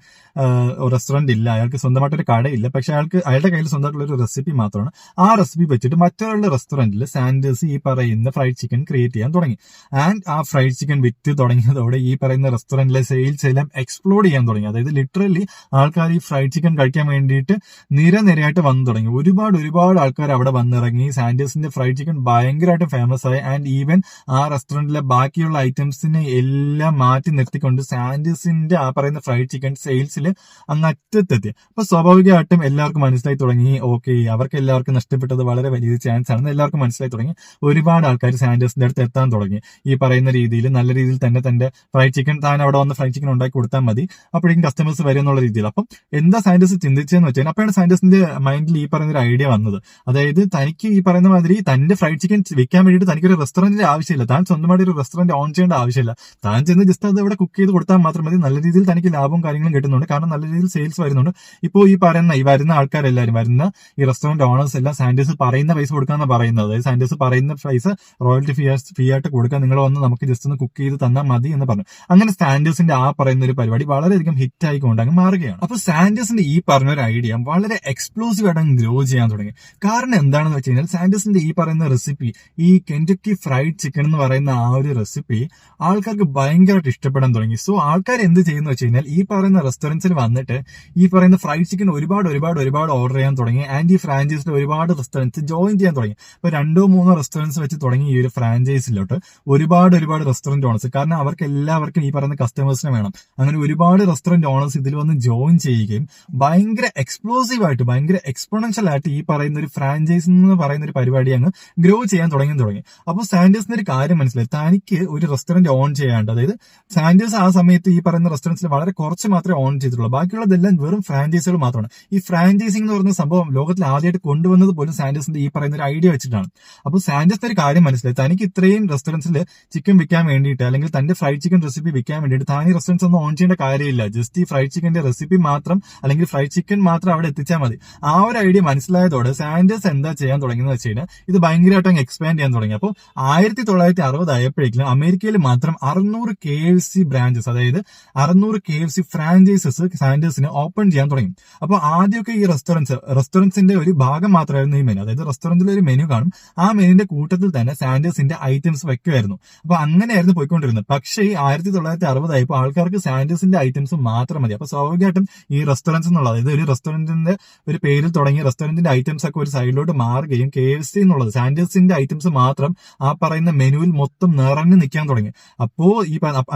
റെസ്റ്റോറന്റ് ഇല്ല, അയാൾക്ക് സ്വന്തമായിട്ടൊരു കടയില്ല. പക്ഷെ അയാളുടെ കയ്യിൽ സ്വന്തമായിട്ടുള്ള ഒരു റെസിപ്പി മാത്രമാണ്. ആ റെസിപ്പി വെച്ചിട്ട് മറ്റൊരാളുടെ റെസ്റ്റോറന്റിൽ സാൻഡേഴ്സ് ഈ പറയുന്ന ഫ്രൈഡ് ചിക്കൻ ക്രിയേറ്റ് ചെയ്യാൻ തുടങ്ങി. ആൻഡ് ആ ഫ്രൈഡ് ചിക്കൻ വിറ്റ് തുടങ്ങിയതോടെ ഈ പറയുന്ന റെസ്റ്റോറന്റിലെ സെയിൽസ് എല്ലാം എക്സ്പ്ലോഡ് ചെയ്യാൻ തുടങ്ങി. അതായത് ലിറ്ററലി ആൾക്കാർ ഈ ഫ്രൈഡ് ചിക്കൻ കഴിക്കാൻ വേണ്ടിയിട്ട് നിരനിരയായിട്ട് വന്നു തുടങ്ങി. ഒരുപാട് ആൾക്കാർ അവിടെ വന്നിറങ്ങി. സാൻഡേഴ്സിന്റെ ഫ്രൈഡ് ചിക്കൻ ഭയങ്കരമായിട്ട് ഫേമസ് ആയി. ആൻഡ് ഈവൻ ആ റെസ്റ്റോറന്റിലെ ബാക്കിയുള്ള ഐറ്റംസിനെ എല്ലാം മാറ്റി നിർത്തിക്കൊണ്ട് സാൻഡേഴ്സിന്റെ ആ പറയുന്ന ഫ്രൈഡ് ചിക്കൻ സെയിൽസിൽ അങ്ങ് അറ്റത്തെത്തി. അപ്പൊ സ്വാഭാവികമായിട്ടും എല്ലാവർക്കും മനസ്സിലായി തുടങ്ങി, ഓക്കെ അവർക്ക് എല്ലാവർക്കും നഷ്ടപ്പെട്ടത് വളരെ വലിയ ചാൻസ് ആണെന്ന് എല്ലാവർക്കും മനസ്സിലായി തുടങ്ങി. ഒരുപാട് ആൾക്കാർ സാൻഡേഴ്സിന്റെ അടുത്ത് എത്താൻ തുടങ്ങി. ഈ പറയുന്ന രീതിയിൽ നല്ല രീതിയിൽ തന്നെ തന്റെ ഫ്രൈഡ് ചിക്കൻ താൻ അവിടെ വന്ന് ഫ്രൈഡ് ചിക്കൻ ഉണ്ടാക്കി കൊടുത്താൽ മതി, അപ്പോഴേക്കും കസ്റ്റമേഴ്സ് വരും എന്നുള്ള രീതിയിൽ. അപ്പം എന്താ സാൻഡേഴ്സ് ചിന്തിച്ചതെന്ന് വെച്ചാൽ അപ്പോഴാണ് സാൻഡേഴ്സിന്റെ മൈൻഡിൽ ഈ പറയുന്ന ഒരു ഐഡിയ വന്നത്. അതായത് തനിക്ക് ഈ പറയുന്ന മാതിരി തന്റെ ഫ്രൈഡ് ചിക്കൻ വിൽക്കാൻ വേണ്ടിയിട്ട് തനിക്കൊരു റെസ്റ്റോറന്റിന്റെ ആവശ്യമില്ല, താൻ സ്വന്തമായിട്ട് ഒരു റെസ്റ്റോറന്റ് ഓൺ ചെയ്യേണ്ട ആവശ്യമില്ല. താൻ ചെന്ന് ജസ്റ്റ് അത് ഇവിടെ കുക്ക് ചെയ്ത് കൊടുത്താൽ മാത്രം മതി. നല്ല രീതിയിൽ തനിക്ക് ലാഭവും കാര്യങ്ങളും കിട്ടുന്നുണ്ട്, കാരണം നല്ല രീതിയിൽ സെയിൽസ് വരുന്നുണ്ട്. ഇപ്പോൾ ഈ വരുന്ന ആൾക്കാരെല്ലാവരും, വരുന്ന ഈ റെസ്റ്റോറന്റ് ഓണേഴ്സ് എല്ലാം സാൻഡേഴ്സ് പറയുന്ന പൈസ കൊടുക്കാന്നാണ് പറയുന്നത്. അതായത് സാൻഡേഴ്സ് പറയുന്ന പൈസ റോയൽറ്റി ഫീ ആയിട്ട് കൊടുക്കാൻ, നിങ്ങൾ വന്ന് നമുക്ക് ജസ്റ്റ് ഒന്ന് കുക്ക് ചെയ്ത് തന്നാൽ മതി എന്ന് പറഞ്ഞു. അങ്ങനെ സാൻഡേഴ്സിന്റെ ആ പറയുന്ന ഒരു പരിപാടി വളരെയധികം ഹിറ്റ് ആയിക്കൊണ്ട് അങ്ങ് മാറുകയാണ്. അപ്പൊ സാൻഡേഴ്സിന്റെ ഈ പറഞ്ഞ ഒരു ഐഡിയ വളരെ എക്സ്പ്ലോസീവ് ആയിട്ട് അങ്ങ് ഗ്രോ ചെയ്യാൻ തുടങ്ങി. കാരണം എന്താണെന്ന് വെച്ച് കഴിഞ്ഞാൽ സാൻഡേഴ്സിന്റെ ഈ പറയുന്ന റെസിപ്പി, ഈ കെൻഡക്കി ഫ്രൈഡ് ചിക്കൻ എന്ന് പറയുന്ന ആ ഒരു റെസിപ്പി ആൾക്കാർക്ക് ഭയങ്കരമായിട്ട് ഇഷ്ടപ്പെടാൻ തുടങ്ങി. സോ ആൾക്കാർ എന്ത് ചെയ്യുന്ന വെച്ച് കഴിഞ്ഞാൽ ഈ പറയുന്ന റെസ്റ്റോറൻറ്റ്സിൽ വന്നിട്ട് ഈ പറയുന്ന ഫ്രൈഡ് ചിക്കൻ ഒരുപാട് ഓർഡർ ചെയ്യാൻ തുടങ്ങി. ആൻഡ് ഈ ഫ്രാഞ്ചൈസിൽ ഒരുപാട് റെസ്റ്റോറൻറ്റ്സ് ജോയിൻ ചെയ്യാൻ തുടങ്ങി. ഇപ്പൊ 2-3 റെസ്റ്റോറൻറ്റ്സ് വെച്ച് തുടങ്ങി ഈ ഒരു ഫ്രാഞ്ചൈസിലോട്ട് ഒരുപാട് റെസ്റ്റോറന്റ് ഓണേഴ്സ്, കാരണം അവർക്ക് എല്ലാവർക്കും ഈ പറയുന്ന കസ്റ്റമേഴ്സിനെ വേണം. അങ്ങനെ ഒരുപാട് റെസ്റ്റോറന്റ് ഓണേഴ്സ് ഇതിൽ വന്ന് ജോയിൻ ചെയ്യുകയും ഭയങ്കര എക്സ്പ്ലോസീവ് ആയിട്ട്, ഭയങ്കര എക്സ്പോണൻഷ്യൽ ആയിട്ട് ഈ പറയുന്ന ഒരു ഫ്രാഞ്ചൈസ് എന്ന് പറയുന്ന ഒരു പരിപാടി അങ്ങ് ഗ്രോ ചെയ്യാൻ തുടങ്ങി. അപ്പോൾ സാൻഡേഴ്സിന് ഒരു കാര്യം മനസ്സിലായി, തനിക്ക് ഒരു റെസ്റ്റോറന്റ് ഓൺ ചെയ്യാണ്ട്. അതായത് സാൻഡേഴ്സ് ആ സമയത്ത് ഈ പറയുന്ന റെസ്റ്റോറൻറ്റ്സിൽ വളരെ കുറച്ച് മാത്രമേ ഓൺ ചെയ്തിട്ടുള്ളൂ, ബാക്കിയുള്ളതെല്ലാം വെറും ഫ്രാഞ്ചൈസികൾ മാത്രമാണ്. ഈ ഫ്രാഞ്ചൈസിംഗ് എന്ന് പറയുന്ന സംഭവം ലോകത്തിൽ ആദ്യമായിട്ട് കൊണ്ടുവന്നത് പോലും സാൻഡേഴ്സിന്റെ ഈ പറയുന്ന ഒരു ഐഡിയ വെച്ചിട്ടാണ്. അപ്പോൾ സാൻഡേഴ്സിന് ഒരു കാര്യം മനസ്സിലായി, തനിക്ക് ഇത്രയും റെസ്റ്റോറൻറ്റ്സിൽ ചിക്കൻ വിൽക്കാൻ വേണ്ടിയിട്ട്, അല്ലെങ്കിൽ തന്റെ ഫ്രൈഡ് ചിക്കൻ റെസിപ്പി വിൽക്കാൻ വേണ്ടിയിട്ട് താൻ ഈ റെസ്റ്റോറൻറ്റ്സ് ഒന്നും ഓൺ ചെയ്യേണ്ട കാര്യമില്ല. ജസ്റ്റ് ഈ ഫ്രൈഡ് ചിക്കന്റെ റെസിപ്പി മാത്രം, അല്ലെങ്കിൽ ഫ്രൈഡ് ചിക്കൻ മാത്രം അവിടെ എത്തിച്ചാൽ മതി. ആ ഒരു ഐഡിയ മനസ്സിലായതോടെ സാൻഡേഴ്സ് എന്താ ചെയ്യാൻ തുടങ്ങിയെന്ന് വെച്ച് കഴിഞ്ഞാൽ ഇത് ഭയങ്കരമായിട്ട് അങ്ങ് എക്സ്പാൻഡ് ചെയ്യാൻ തുടങ്ങി. അപ്പോൾ 1960 ആയപ്പോഴേക്കും അമേരിക്കയിൽ മാത്രം 600 KFC ബ്രാഞ്ചസ്, അതായത് 600 KFC ഫ്രാഞ്ചൈസസ് സാൻഡേഴ്സിന് ഓപ്പൺ ചെയ്യാൻ തുടങ്ങി. അപ്പോൾ ആദ്യമൊക്കെ ഈ റെസ്റ്റോറൻറ്റ്സിന്റെ ഒരു ഭാഗം മാത്രമായിരുന്നു ഈ മെനു. അതായത് റെസ്റ്റോറന്റിൽ ഒരു മെനു കാണും, ആ മെനുവിന്റെ കൂട്ടത്തിൽ തന്നെ സാൻഡേഴ്സിന്റെ ഐറ്റംസ് വെക്കുമായിരുന്നു. അപ്പൊ അങ്ങനെയായിരുന്നു പോയിക്കൊണ്ടിരുന്നത്. പക്ഷേ ഈ 1960 ആയപ്പോൾ ആൾക്കാർക്ക് സാൻഡേഴ്സിന്റെ ഐറ്റംസ് മാത്രം മതി. അപ്പൊ സ്വാഭാവികമായിട്ടും ഈ റെസ്റ്റോറൻറ്റ്സ് എന്നുള്ളത്, അതായത് ഒരു റെസ്റ്റോറന്റിന്റെ ഒരു പേരിൽ തുടങ്ങിയ റെസ്റ്റോറന്റിന്റെ ഐറ്റംസ് ഒക്കെ ഒരു സൈഡിലോട്ട് മാറുകയും KFC എന്നുള്ളത് സാൻഡേഴ്സിന്റെ ഐറ്റംസ് മാത്രം ആ പറയുന്ന മെനുവിൽ മൊത്തം നിറഞ്ഞു നിൽക്കാൻ തുടങ്ങി. അപ്പോ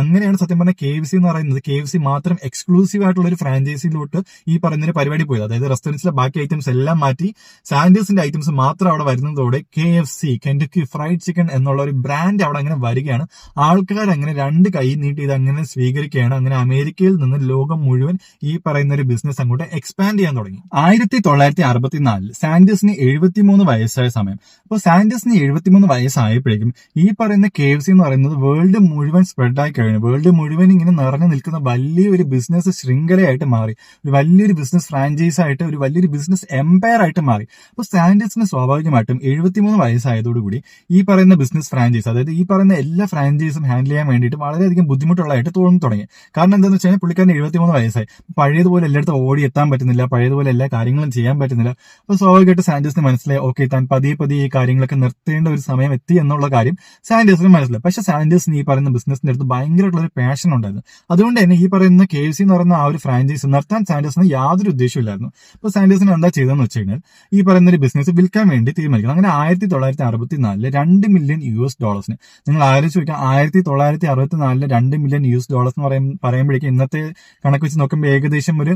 അങ്ങനെയാണ് സത്യം പറഞ്ഞ KFC എന്ന് പറയുന്നത്, KFC മാത്രം എക്സ്ക്ലൂസീവ് ആയിട്ടുള്ള ഒരു ഫ്രാഞ്ചൈസിയിലോട്ട് ഈ പറയുന്ന ഒരു പരിപാടി പോയത്. അതായത് റെസ്റ്റോറൻറ്റ്സിലെ ബാക്കി ഐറ്റംസ് എല്ലാം മാറ്റി സാൻഡേഴ്സിന്റെ ഐറ്റംസ് മാത്രം അവിടെ വരുന്നതോടെ KFC, കെൻഡക്കി ഫ്രൈഡ് ചിക്കൻ എന്നുള്ള ഒരു ബ്രാൻഡ് അവിടെ അങ്ങനെ വരികയാണ്. ആൾക്കാർ അങ്ങനെ രണ്ട് കൈ നീട്ടി ഇത് അങ്ങനെ സ്വീകരിക്കുകയാണ്. അങ്ങനെ അമേരിക്കയിൽ നിന്ന് ലോകം മുഴുവൻ ഈ പറയുന്ന ഒരു ബിസിനസ് അങ്ങോട്ട് എക്സ്പാൻഡ് ചെയ്യാൻ തുടങ്ങി. 1964 സാൻഡേഴ്സിന് 73 വയസ്സായ സമയം. അപ്പോൾ സാൻഡേഴ്സിന് 73 വയസ്സായപ്പോഴേക്കും ഈ പറയുന്ന KFC എന്ന് പറയുന്നത് വേൾഡ് മുഴുവൻ സ്പ്രെഡ് ആയി കഴിഞ്ഞു. വേൾഡ് മുഴുവൻ ഇങ്ങനെ നിറഞ്ഞു നിൽക്കുന്ന വലിയൊരു ബിസിനസ് ശൃംഖലയായിട്ട് മാറി, ഒരു വലിയൊരു ബിസിനസ് ഫ്രാഞ്ചൈസ് ആയിട്ട്, ഒരു വലിയൊരു ബിസിനസ് എംപയർ ആയിട്ട് മാറി. അപ്പോൾ സാൻഡേഴ്സിന് സ്വാഭാവികമായിട്ടും 73 വയസ്സായതോടുകൂടി ഈ പറയുന്ന ബിസിനസ് ഫ്രാഞ്ചൈസ്, അതായത് ഈ പറയുന്ന എല്ലാ ഫ്രാഞ്ചൈസും ഹാൻഡിൽ ചെയ്യാൻ വേണ്ടിയിട്ട് വളരെയധികം ബുദ്ധിമുട്ടുള്ളതായിട്ട് തോന്നി തുടങ്ങി. കാരണം എന്താണെന്ന് വെച്ച് കഴിഞ്ഞാൽ പുള്ളിക്കാരൻ 73 വയസ്സായി, പഴയതുപോലെ എല്ലായിടത്തും ഓടി എത്താൻ പറ്റുന്നില്ല, പഴയതുപോലെ എല്ലാ കാര്യങ്ങളും ചെയ്യാൻ പറ്റുന്നില്ല. അപ്പോൾ സ്വാഭാവികമായിട്ട് സാൻഡേഴ്സിന് മനസ്സിലായി, ഓക്കെ താൻ പതിയെ ഈ കാര്യങ്ങളൊക്കെ നിർത്തേണ്ട ഒരു സമയം എത്തി എന്നുള്ള കാര്യം സാൻഡേഴ്സ് സാൻഡേഴ്സിന് മനസ്സിലായി. പക്ഷെ സാൻഡേഴ്സിന് ഈ പറയുന്ന ബിസിനസിന്റെ അടുത്ത് ഭയങ്കരമായിട്ടുള്ള ഒരു പാഷൻ ഉണ്ടായിരുന്നു. അതുകൊണ്ട് തന്നെ ഈ പറയുന്ന KFC എന്ന് പറയുന്ന ആ ഒരു ഫ്രാഞ്ചൈസി നിർത്താൻ സാൻഡേഴ്സിന് യാതൊരു ഉദ്ദേശമില്ലായിരുന്നു. അപ്പൊ സാൻഡേഴ്സിന് എന്താ ചെയ്തതെന്ന് വെച്ച് കഴിഞ്ഞാൽ ഈ പറയുന്ന ഒരു ബിസിനസ് വിൽക്കാൻ വേണ്ടി തീരുമാനിക്കണം. അങ്ങനെ 1964 $2 മില്യൺ നിങ്ങൾ ആലോചിച്ച് നോക്കാം. 1964 $2 മില്യൺ എന്ന് പറയുമ്പോഴേക്കും ഇന്നത്തെ കണക്ക് വെച്ച് നോക്കുമ്പോൾ ഏകദേശം ഒരു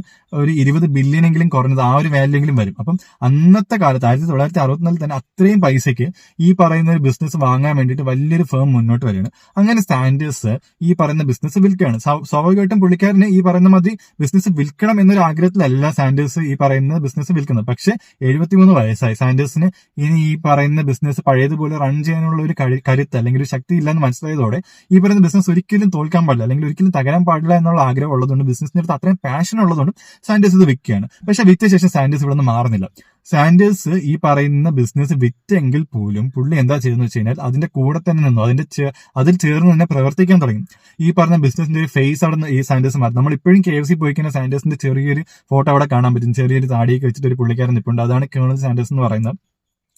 20 ബില്യണെങ്കിലും കുറഞ്ഞത് ആ ഒരു വാല്യൂങ്കിലും വരും. അപ്പം അന്നത്തെ കാലത്ത് 1964 തന്നെ അത്രയും പൈസയ്ക്ക് ഈ പറയുന്ന ഒരു ബിസിനസ് വാങ്ങാൻ വേണ്ടിയിട്ട് വലിയൊരു ഫേം മുന്നോട്ട് വരികയാണ്. അങ്ങനെ സാൻഡേഴ്സ് ഈ പറയുന്ന ബിസിനസ് വിൽക്കുകയാണ്. സ്വാഭാവികമായിട്ടും പുള്ളിക്കാരന് ഈ പറയുന്ന മാതിരി ബിസിനസ് വിൽക്കണം എന്നൊരു ആഗ്രഹത്തിലല്ല സാൻഡേഴ്സ് ഈ പറയുന്ന ബിസിനസ് വിൽക്കുന്നത്. പക്ഷെ 73 വയസ്സായി സാൻഡേഴ്സിന് ഇനി ഈ പറയുന്ന ബിസിനസ് പഴയതുപോലെ റൺ ചെയ്യാനുള്ള ഒരു കരുത്ത് അല്ലെങ്കിൽ ഒരു ശക്തി ഇല്ലെന്ന് മനസ്സിലായതോടെ ഈ പറയുന്ന ബിസിനസ് ഒരിക്കലും തോൽക്കാൻ പാടില്ല അല്ലെങ്കിൽ ഒരിക്കലും തകരാൻ പാടില്ല എന്നുള്ള ആഗ്രഹം ഉള്ളതുകൊണ്ട് ബിസിനസിന്റെ അടുത്ത് അത്രയും പാഷൻ ഉള്ളതുകൊണ്ട് സാൻഡേഴ്സ് ഇത് വിൽക്കുകയാണ്. പക്ഷെ വിറ്റ ശേഷം സാൻഡേഴ്സ് ഇവിടെ നിന്ന് മാറുന്നില്ല. സാൻഡേഴ്സ് ഈ പറയുന്ന ബിസിനസ് വിറ്റെങ്കിൽ പോലും പുള്ളി എന്താ ചെയ്തെന്ന് വെച്ച് കഴിഞ്ഞാൽ അതിന്റെ കൂടെ തന്നെ നിന്നു, അതിൽ ചേർന്ന് തന്നെ പ്രവർത്തിക്കാൻ തുടങ്ങി. ഈ പറഞ്ഞ ബിസിനസിന്റെ ഒരു ഫേസ് അവിടെ ഈ സാൻഡേഴ്സ് മാറി. നമ്മൾ ഇപ്പോഴും KFC പോയി കഴിഞ്ഞാൽ സാൻഡേഴ്സിന്റെ ചെറിയൊരു ഫോട്ടോ അവിടെ കാണാൻ പറ്റും. ചെറിയൊരു താടിയൊക്കെ വെച്ചിട്ട് ഒരു പുള്ളിക്കാരൻ നിൽപ്പുണ്ട്. അതാണ് കേണൽ സാൻഡേഴ്സ് എന്ന് പറയുന്നത്.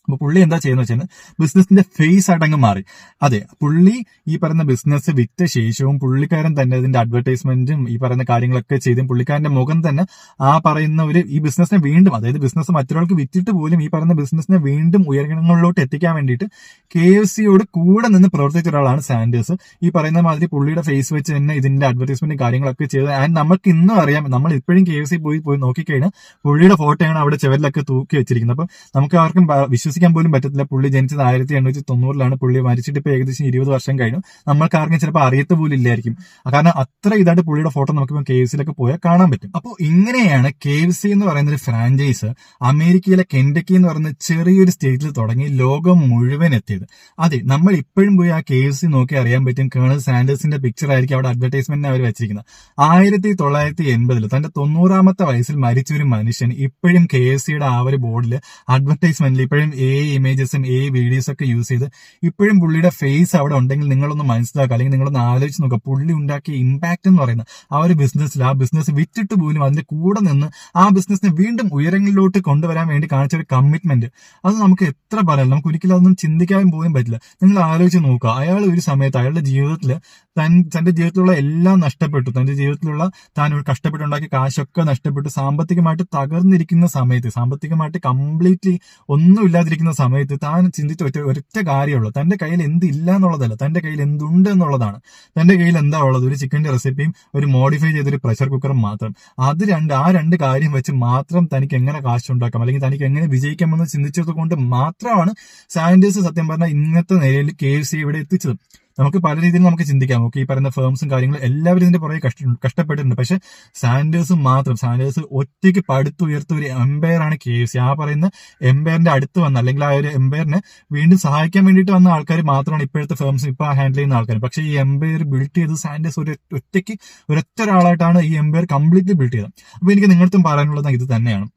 അപ്പൊ പുള്ളി എന്താ ചെയ്യുന്ന വെച്ചാൽ ബിസിനസിന്റെ ഫേസ് ആയിട്ടങ്ങ് മാറി. അതെ, പുള്ളി ഈ പറയുന്ന ബിസിനസ് വിറ്റ ശേഷവും പുള്ളിക്കാരൻ തന്നെ അതിന്റെ അഡ്വർടൈസ്മെന്റും ഈ പറയുന്ന കാര്യങ്ങളൊക്കെ ചെയ്തും പുള്ളിക്കാരന്റെ മുഖം തന്നെ ആ പറയുന്ന ഈ ബിസിനസിനെ വീണ്ടും, അതായത് ബിസിനസ് മറ്റൊരാൾക്ക് വിറ്റിട്ട് പോലും ഈ പറയുന്ന ബിസിനസിനെ വീണ്ടും ഉയരങ്ങളിലോട്ട് എത്തിക്കാൻ വേണ്ടിയിട്ട് KFCയോട് കൂടെ നിന്ന് പ്രവർത്തിച്ച ഒരാളാണ് സാൻഡേഴ്സ്. ഈ പറയുന്ന മാതിരി പുള്ളിയുടെ ഫേസ് വെച്ച് തന്നെ ഇതിന്റെ അഡ്വർടൈസ്മെന്റും കാര്യങ്ങളൊക്കെ ചെയ്ത്. ആൻഡ് നമുക്ക് ഇന്നും അറിയാം, നമ്മൾ ഇപ്പോഴും KFC പോയി നോക്കിക്കഴിഞ്ഞാൽ പുള്ളിയുടെ ഫോട്ടോയാണ് അവിടെ ചുവരിലൊക്കെ തൂക്കി വെച്ചിരിക്കുന്നത്. അപ്പൊ നമുക്ക് ആർക്കും വിശ്വസിക്കാൻ പോലും പറ്റത്തില്ല. പുള്ളി ജനിച്ചത് 1890 പുള്ളി മരിച്ചിട്ട് ഇപ്പൊ ഏകദേശം 20 വർഷം കഴിഞ്ഞു. നമ്മൾക്ക് ആർക്കും ചിലപ്പോൾ അറിയത്ത് പോലും ഇല്ലായിരിക്കും. കാരണം അത്ര ഇതായിട്ട് പുള്ളിയുടെ ഫോട്ടോ നമുക്കിപ്പോൾ KFCയിലൊക്കെ പോയാൽ കാണാൻ പറ്റും. അപ്പോൾ ഇങ്ങനെയാണ് KFC എന്ന് പറയുന്ന ഒരു ഫ്രാഞ്ചൈസ് അമേരിക്കയിലെ കെൻഡക്കി എന്ന് പറയുന്ന ചെറിയൊരു സ്റ്റേറ്റിൽ തുടങ്ങി ലോകം മുഴുവൻ എത്തിയത്. അതെ, നമ്മൾ ഇപ്പോഴും പോയി ആ KFC നോക്കി അറിയാൻ പറ്റും. കേണൽ സാൻഡേഴ്സിന്റെ പിക്ചർ ആയിരിക്കും അവിടെ അഡ്വർടൈസ്മെന്റിന് അവർ വെച്ചിരിക്കുന്നത്. 1980 തന്റെ 90ാമത്തെ വയസ്സിൽ മരിച്ച ഒരു മനുഷ്യൻ ഇപ്പോഴും KFCയുടെ ആ ഒരു ബോർഡിൽ അഡ്വർടൈസ്മെന്റിൽ ഇപ്പോഴും ഇമേജസും വീഡിയോസും ഒക്കെ യൂസ് ചെയ്ത് ഇപ്പോഴും പുള്ളിയുടെ ഫേസ് അവിടെ ഉണ്ടെങ്കിൽ നിങ്ങളൊന്ന് മനസ്സിലാക്കുക, അല്ലെങ്കിൽ നിങ്ങളൊന്ന് ആലോചിച്ച് നോക്കുക. പുള്ളി ഉണ്ടാക്കിയ ഇമ്പാക്ട് എന്ന് പറയുന്നത് ആ ഒരു ബിസിനസ്സിൽ, ആ ബിസിനസ് വിറ്റിട്ട് പോലും അതിന്റെ കൂടെ നിന്ന് ആ ബിസിനസിനെ വീണ്ടും ഉയരങ്ങളിലോട്ട് കൊണ്ടുവരാൻ വേണ്ടി കാണിച്ച ഒരു കമ്മിറ്റ്മെന്റ്, അത് നമുക്ക് എത്ര പറയാം, നമുക്ക് ഒരിക്കലും അതൊന്നും ചിന്തിക്കാൻ പോലും പറ്റില്ല. നിങ്ങൾ ആലോചിച്ച് നോക്കുക, അയാൾ ഒരു സമയത്ത് അയാളുടെ ജീവിതത്തിൽ തന്റെ ജീവിതത്തിലുള്ള എല്ലാം നഷ്ടപ്പെട്ടു. തന്റെ ജീവിതത്തിലുള്ള താൻ കഷ്ടപ്പെട്ടുണ്ടാക്കിയ കാശൊക്കെ നഷ്ടപ്പെട്ടു. സാമ്പത്തികമായിട്ട് തകർന്നിരിക്കുന്ന സമയത്ത്, സാമ്പത്തികമായിട്ട് കംപ്ലീറ്റ്ലി ഒന്നും ഇല്ലാതിരിക്കുന്ന സമയത്ത് താൻ ചിന്തിച്ച ഒരൊറ്റ കാര്യമുള്ളൂ. തന്റെ കയ്യിൽ എന്തില്ല എന്നുള്ളതല്ല, തന്റെ കയ്യിൽ എന്തുണ്ട് എന്നുള്ളതാണ്. തന്റെ കയ്യിൽ എന്താ ഉള്ളത്? ഒരു ചിക്കന്റെ റെസിപ്പിയും ഒരു മോഡിഫൈ ചെയ്തൊരു പ്രഷർ കുക്കറും മാത്രം. ആ രണ്ട് കാര്യം വെച്ച് മാത്രം തനിക്ക് എങ്ങനെ കാശുണ്ടാക്കാം അല്ലെങ്കിൽ തനിക്ക് എങ്ങനെ വിജയിക്കാമെന്ന് ചിന്തിച്ചത് കൊണ്ട് മാത്രമാണ് സാൻഡേഴ്സ് സത്യം പറഞ്ഞാൽ ഇന്നത്തെ നിലയിൽ KFC ഇവിടെ എത്തിച്ചത്. നമുക്ക് പല രീതിയിൽ നമുക്ക് ചിന്തിക്കാം. ഈ പറയുന്ന ഫേംസും കാര്യങ്ങളും എല്ലാവരും ഇതിന്റെ പുറകെ കഷ്ടപ്പെട്ടിട്ടുണ്ട്. പക്ഷെ സാൻഡേഴ്സ് ഒറ്റയ്ക്ക് പടുത്തുയർത്ത ഒരു എംപയറാണ് KFC. ആ പറയുന്ന എംപയറിന്റെ അടുത്ത് വന്ന, അല്ലെങ്കിൽ ആ ഒരു എംപയറിനെ വീണ്ടും സഹായിക്കാൻ വേണ്ടിയിട്ട് വന്ന ആൾക്കാർ മാത്രമാണ് ഇപ്പോഴത്തെ ഫേംസ് ഇപ്പൊ ഹാൻഡിൽ ചെയ്യുന്ന ആൾക്കാർ. പക്ഷെ ഈ എംപയർ ബിൽഡ് ചെയ്ത് സാൻഡേഴ്സ് ഒരൊറ്റ ഒരാളായിട്ടാണ് ഈ എംപയർ കംപ്ലീറ്റ്ലി ബിൽഡ് ചെയ്തത്. അപ്പൊ എനിക്ക് നിങ്ങൾക്കും പറയാനുള്ളത് ഇത് തന്നെയാണ്.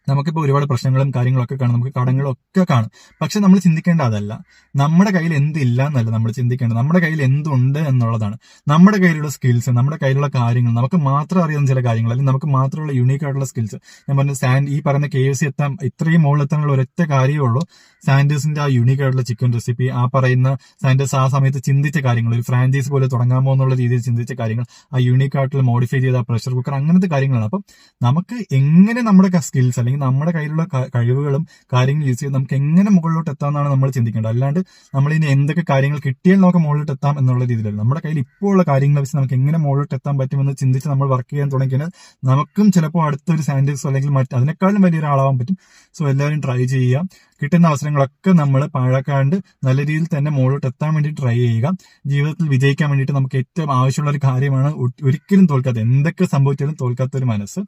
നമുക്കിപ്പോൾ ഒരുപാട് പ്രശ്നങ്ങളും കാര്യങ്ങളൊക്കെ കാണും, നമുക്ക് കടങ്ങളൊക്കെ കാണും. പക്ഷെ നമ്മൾ ചിന്തിക്കേണ്ട അതല്ല, നമ്മുടെ കയ്യിൽ എന്തില്ല എന്നല്ല നമ്മൾ ചിന്തിക്കേണ്ടത്, നമ്മുടെ കയ്യിൽ എന്തുണ്ട് എന്നുള്ളതാണ്. നമ്മുടെ കയ്യിലുള്ള സ്കിൽസ്, നമ്മുടെ കയ്യിലുള്ള കാര്യങ്ങൾ, നമുക്ക് മാത്രം അറിയാവുന്ന ചില കാര്യങ്ങൾ, അല്ലെങ്കിൽ നമുക്ക് മാത്രമുള്ള യൂണീക്ക് ആയിട്ടുള്ള സ്കിൽസ്. ഞാൻ പറഞ്ഞ ഈ പറയുന്ന KFC ഇത്രയും മുകളിൽ എത്താനുള്ള ഒരൊറ്റ കാര്യമേ ഉള്ളൂ, സാൻഡേഴ്സിന്റെ ആ യൂണീക്ക് ആയിട്ടുള്ള ചിക്കൻ റെസിപ്പി, ആ പറയുന്ന സാൻഡേഴ്സ് ആ സമയത്ത് ചിന്തിച്ച കാര്യങ്ങൾ, ഒരു ഫ്രാഞ്ചൈസ് പോലെ തുടങ്ങാമോ എന്നുള്ള രീതിയിൽ ചിന്തിച്ച കാര്യങ്ങൾ, ആ യൂണീക്ക് ആയിട്ടുള്ള മോഡിഫൈ ചെയ്ത പ്രഷർ കുക്കർ, അങ്ങനത്തെ കാര്യങ്ങളാണ്. അപ്പം നമുക്ക് എങ്ങനെ നമ്മുടെ സ്കിൽസ് അല്ലെങ്കിൽ നമ്മുടെ കയ്യിലുള്ള കഴിവുകളും കാര്യങ്ങളും യൂസ് ചെയ്ത് നമുക്ക് എങ്ങനെ മുകളിലോട്ട് എത്താമെന്നാണ് നമ്മൾ ചിന്തിക്കേണ്ടത്. അല്ലാണ്ട് നമ്മൾ ഇനി എന്തൊക്കെ കാര്യങ്ങൾ കിട്ടിയാൽ നമുക്ക് മുകളിലോട്ട് എത്താം എന്നുള്ള രീതിയിലല്ല. നമ്മുടെ കയ്യിൽ ഇപ്പോൾ ഉള്ള കാര്യങ്ങൾ വെച്ച് നമുക്ക് എങ്ങനെ മുകളിലോട്ട് എത്താൻ പറ്റുമെന്ന് ചിന്തിച്ച് നമ്മൾ വർക്ക് ചെയ്യാൻ തുടങ്ങിയാൽ നമുക്കും ചിലപ്പോൾ അടുത്തൊരു സയന്റിസ്റ്റ് അല്ലെങ്കിൽ അതിനേക്കാളും വലിയൊരാളാവാൻ പറ്റും. സോ എല്ലാവരും ട്രൈ ചെയ്യുക. കിട്ടുന്ന അവസരങ്ങളൊക്കെ നമ്മൾ പാഴാക്കാണ്ട് നല്ല രീതിയിൽ തന്നെ മുകളിലോട്ട് എത്താൻ വേണ്ടി ട്രൈ ചെയ്യുക. ജീവിതത്തിൽ വിജയിക്കാൻ വേണ്ടിയിട്ട് നമുക്ക് ഏറ്റവും ആവശ്യമുള്ള ഒരു കാര്യമാണ് ഒരിക്കലും തോൽക്കാത്ത, എന്തൊക്കെ സംഭവിച്ചാലും തോൽക്കാത്ത ഒരു മനസ്സ്.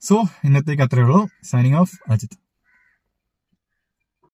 സോ ഇന്നത്തേക്ക് അത്രയേ ഉള്ളൂ. Signing off, Ajith.